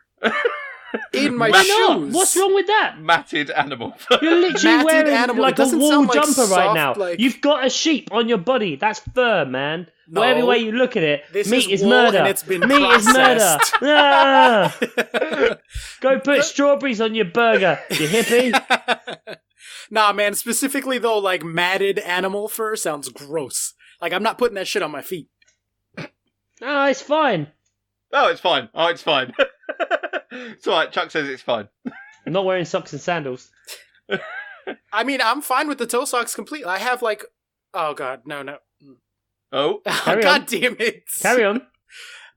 in my Why shoes. not? What's wrong with that? Matted animal fur. You're literally Matted wearing animal. like It a doesn't wool sound like jumper right soft, now. like- You've got a sheep on your body. That's fur, man. No. Whatever way you look at it, This meat is is wool murder. and it's been Meat is murder. processed. Ah! Go put strawberries on your burger, you hippie. Nah, man. Specifically, though, like matted animal fur sounds gross. Like, I'm not putting that shit on my feet. No, it's fine. Oh, it's fine. It's all right. Chuck says it's fine. I'm not wearing socks and sandals. I mean, I'm fine with the toe socks completely. I have like, oh god, no. Oh. Carry God on. damn it. Carry on.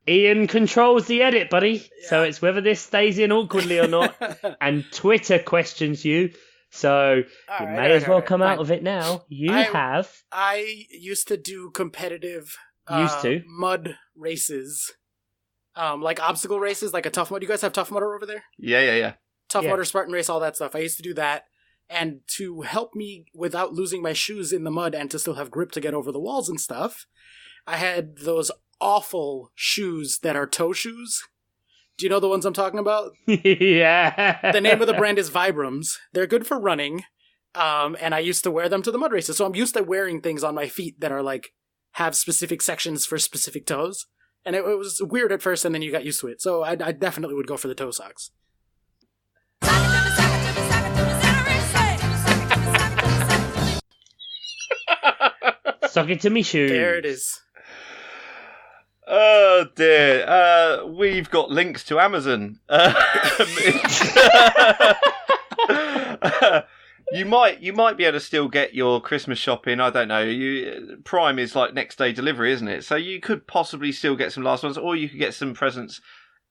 Ian controls the edit, buddy. So it's whether this stays in awkwardly or not. And Twitter questions you. So you may as well come out of it now. I used to do competitive mud races. Like obstacle races, like a Tough Mudder. You guys have Tough Mudder over there? Yeah. Tough Mudder, Spartan Race, all that stuff. I used to do that. And to help me without losing my shoes in the mud and to still have grip to get over the walls and stuff, I had those awful shoes that are toe shoes. Do you know the ones I'm talking about? Yeah. The name of the brand is Vibrams. They're good for running. And I used to wear them to the mud races. So I'm used to wearing things on my feet that are like, have specific sections for specific toes. And it was weird at first, and then you got used to it. So I definitely would go for the toe socks. Suck it to me shoes. There it is. Oh dear. We've got links to Amazon. You might be able to still get your Christmas shopping. I don't know. Prime is like next day delivery, isn't it? So you could possibly still get some last ones, or you could get some presents,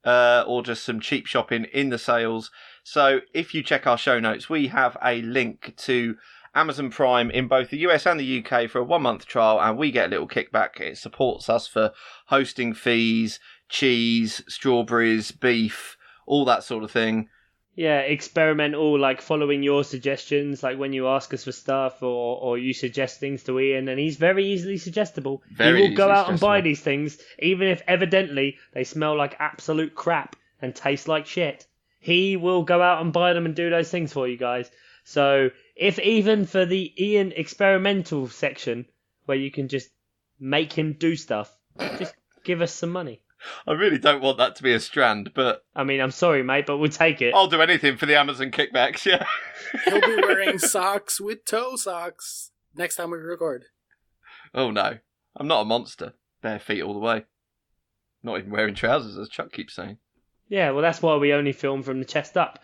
or just some cheap shopping in the sales. So if you check our show notes, we have a link to Amazon Prime in both the US and the UK for a 1-month trial, and we get a little kickback. It supports us for hosting fees, cheese, strawberries, beef, all that sort of thing. Yeah, experimental, like following your suggestions, like when you ask us for stuff or you suggest things to Ian, and he's very easily suggestible. He will go out and buy these things, even if evidently they smell like absolute crap and taste like shit. He will go out and buy them and do those things for you guys. So if even for the Ian experimental section, where you can just make him do stuff, just give us some money. I really don't want that to be a strand, but I mean, I'm sorry, mate, but we'll take it. I'll do anything for the Amazon kickbacks, yeah. He'll be wearing socks with toe socks next time we record. Oh no, I'm not a monster. Bare feet all the way. Not even wearing trousers, as Chuck keeps saying. Yeah, well, that's why we only film from the chest up.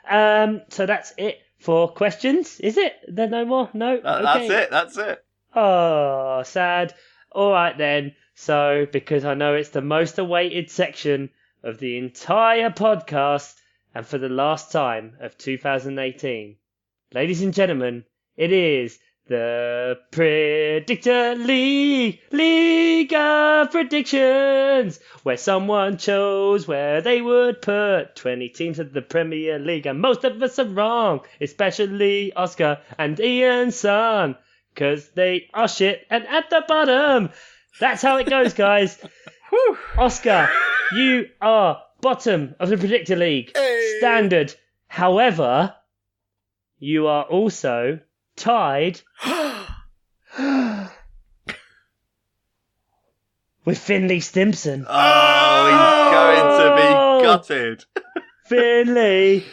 So that's it for questions, is it? There no more? No? Okay. That's it. Oh, sad. All right then. So, because I know it's the most awaited section of the entire podcast, and for the last time of 2018, ladies and gentlemen, it is the Predictor League of Predictions, where someone chose where they would put 20 teams of the Premier League, and most of us are wrong, especially Oscar and Ian's son, because they are shit and at the bottom. That's how it goes, guys. Oscar, you are bottom of the Predictor League. Hey. Standard. However, you are also tied with Finley Stimpson. Oh, he's going to be gutted. Finley,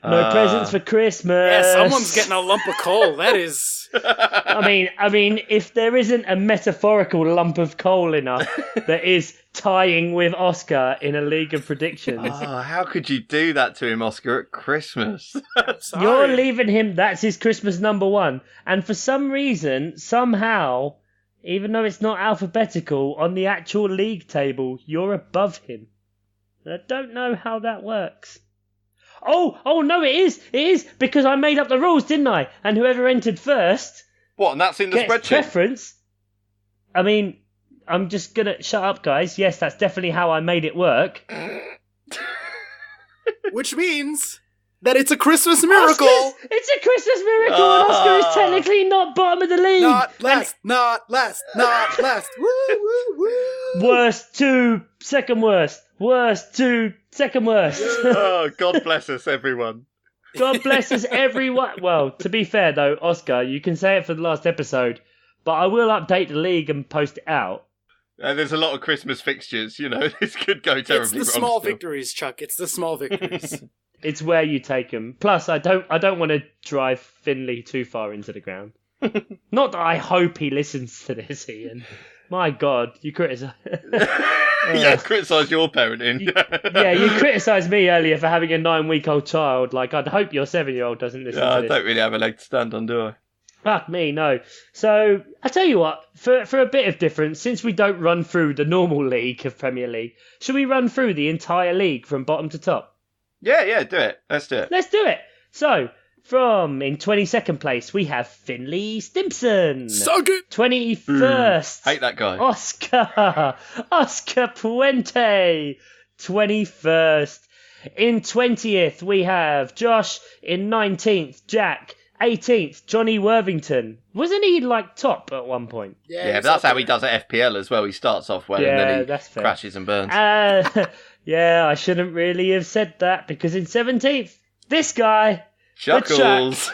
no presents for Christmas. Yeah, someone's getting a lump of coal. That is... I mean, if there isn't a metaphorical lump of coal enough that is tying with Oscar in a league of predictions. Oh, how could you do that to him, Oscar, at Christmas? Sorry. You're leaving him, that's his Christmas number one. And for some reason, somehow, even though it's not alphabetical, on the actual league table, you're above him. I don't know how that works. Oh no, it is, because I made up the rules, didn't I? And whoever entered first... What, and that's in the gets spreadsheet? Preference. I mean, I'm just gonna... Shut up, guys. Yes, that's definitely how I made it work. Which means that it's a Christmas miracle. It's a Christmas miracle, and Oscar is technically not bottom of the league. Not last. Woo, woo, woo. Worst to second worst. Worst to second worst. Oh, God bless us, everyone. God bless us, everyone. Well, to be fair, though, Oscar, you can say it for the last episode, but I will update the league and post it out. There's a lot of Christmas fixtures, you know. This could go terribly wrong. It's the small still. victories, Chuck. It's the small victories. It's where you take them. Plus, I don't want to drive Finley too far into the ground. Not that I hope he listens to this, Ian. My God, you criticise. Yeah, criticise your parenting. You criticised me earlier for having a 9-week-old child. Like, I'd hope your 7-year-old doesn't listen to I this. don't really have a leg to stand on, do I? Fuck me, no. So, I tell you what, for a bit of difference, since we don't run through the normal league of Premier League, should we run through the entire league from bottom to top? Yeah, do it. Let's do it. Let's do it. So, in 22nd place, we have Finley Stimpson. Suck it! 21st. Hate that guy. Oscar Puente. 21st. In 20th, we have Josh. In 19th, Jack. 18th, Johnny Worthington. Wasn't he, top at one point? Yeah, but that's how he does at FPL as well. He starts off well and then he that's fair. crashes and burns. Yeah, I shouldn't really have said that, because in 17th, this guy... Chuckles.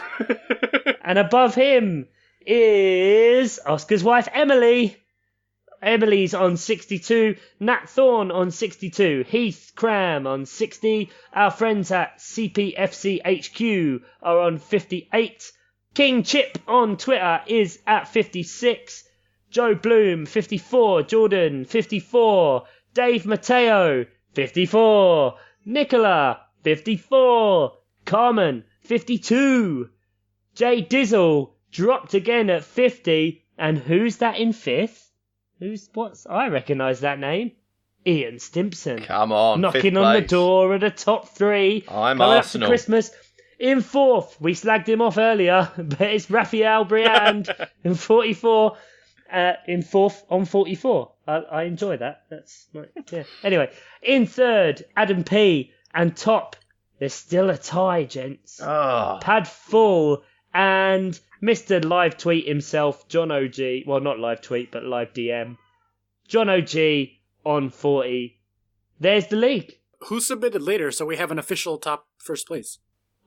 And above him is Oscar's wife, Emily. Emily's on 62. Nat Thorne on 62. Heath Cram on 60. Our friends at CPFCHQ are on 58. King Chip on Twitter is at 56. Joe Bloom, 54. Jordan, 54. Dave Mateo, 54. Nicola, 54. Carmen, 52. Jay Dizzle dropped again at 50. And who's that in 5th? I recognise that name. Ian Stimpson. Come on, knocking on the door of the top 3. I'm coming Arsenal. Up to Christmas. In 4th, we slagged him off earlier, but it's Raphael Briand in 44. In 4th on 44. I enjoy that. That's yeah. Anyway, in 3rd, Adam P. And top, there's still a tie, gents. Oh. Pad full and Mr. Live Tweet himself, John OG. Well, not live tweet, but live DM. John OG on 40. There's the league. Who submitted later so we have an official top first place?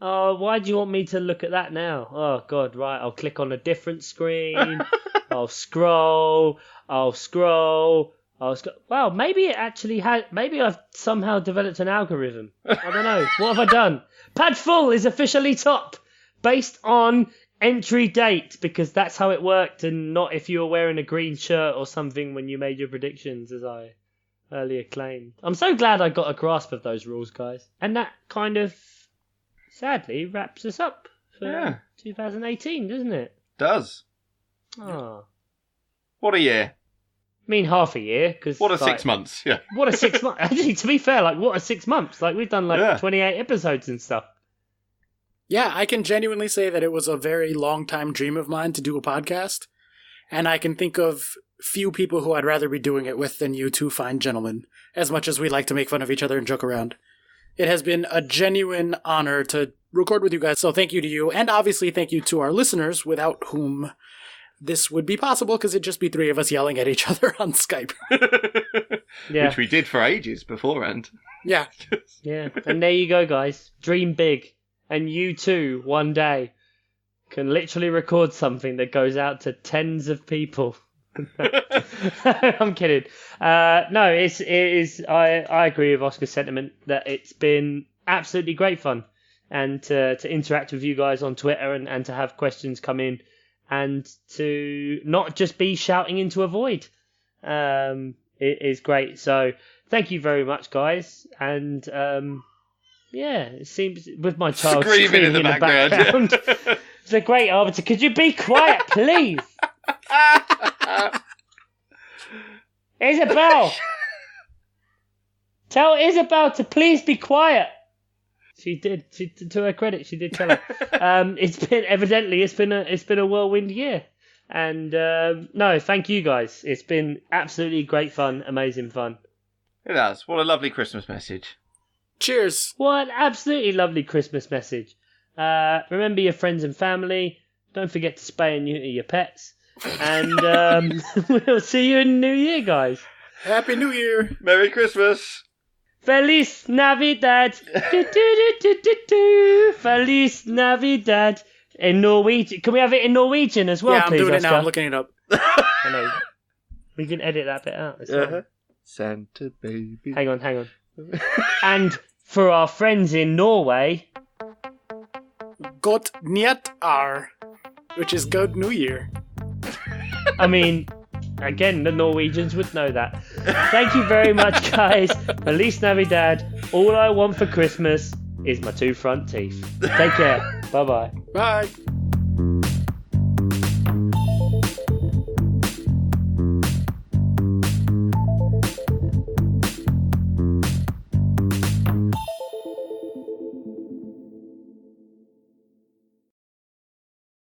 Oh, why do you want me to look at that now? Oh, God, right. I'll click on a different screen. I'll scroll. Wow, maybe it actually had... Maybe I've somehow developed an algorithm. I don't know. What have I done? Pad full is officially top based on entry date, because that's how it worked, and not if you were wearing a green shirt or something when you made your predictions, as I earlier claimed. I'm so glad I got a grasp of those rules, guys. And that kind of... sadly wraps us up for 2018, doesn't it? Does. Oh. What a year. I mean, half a year. Cause, what a 6 months, yeah. What a 6 months. Actually, to be fair, what a 6 months. We've done 28 episodes and stuff. Yeah, I can genuinely say that it was a very long time dream of mine to do a podcast. And I can think of few people who I'd rather be doing it with than you two fine gentlemen, as much as we like to make fun of each other and joke around. It has been a genuine honor to record with you guys, so thank you to you, and obviously thank you to our listeners, without whom this would be possible, because it'd just be three of us yelling at each other on Skype. Yeah. Which we did for ages beforehand. Yeah. Yeah, and there you go, guys. Dream big, and you too, one day, can literally record something that goes out to tens of people. I'm kidding. No, it is. I agree with Oscar's sentiment that it's been absolutely great fun, and to interact with you guys on Twitter and to have questions come in, and to not just be shouting into a void. It is great. So thank you very much, guys. And it seems with my child screaming in the background. Yeah. It's a great arbiter. Could you be quiet, please? Isabel! Tell Isabel to please be quiet. She did. To her credit, she did tell her. It's been a whirlwind year, and no, thank you guys. It's been absolutely great fun, amazing fun. It has. What a lovely Christmas message. Cheers. What an absolutely lovely Christmas message. Remember your friends and family. Don't forget to spay and neuter your pets. And we'll see you in the new year, guys. Happy New Year. Merry Christmas. Feliz Navidad. Do, do, do, do, do, do. Feliz Navidad. In Norwegian. Can we have it in Norwegian as well, yeah, please, I'm doing Oscar? it now. I'm looking it up. I know. We can edit that bit out. It's fine. Santa baby. Hang on. And for our friends in Norway... Godt nyttår, which is Good New Year. I mean, again, the Norwegians would know that. Thank you very much, guys. Feliz Navidad. All I want for Christmas is my two front teeth. Take care. Bye-bye. Bye.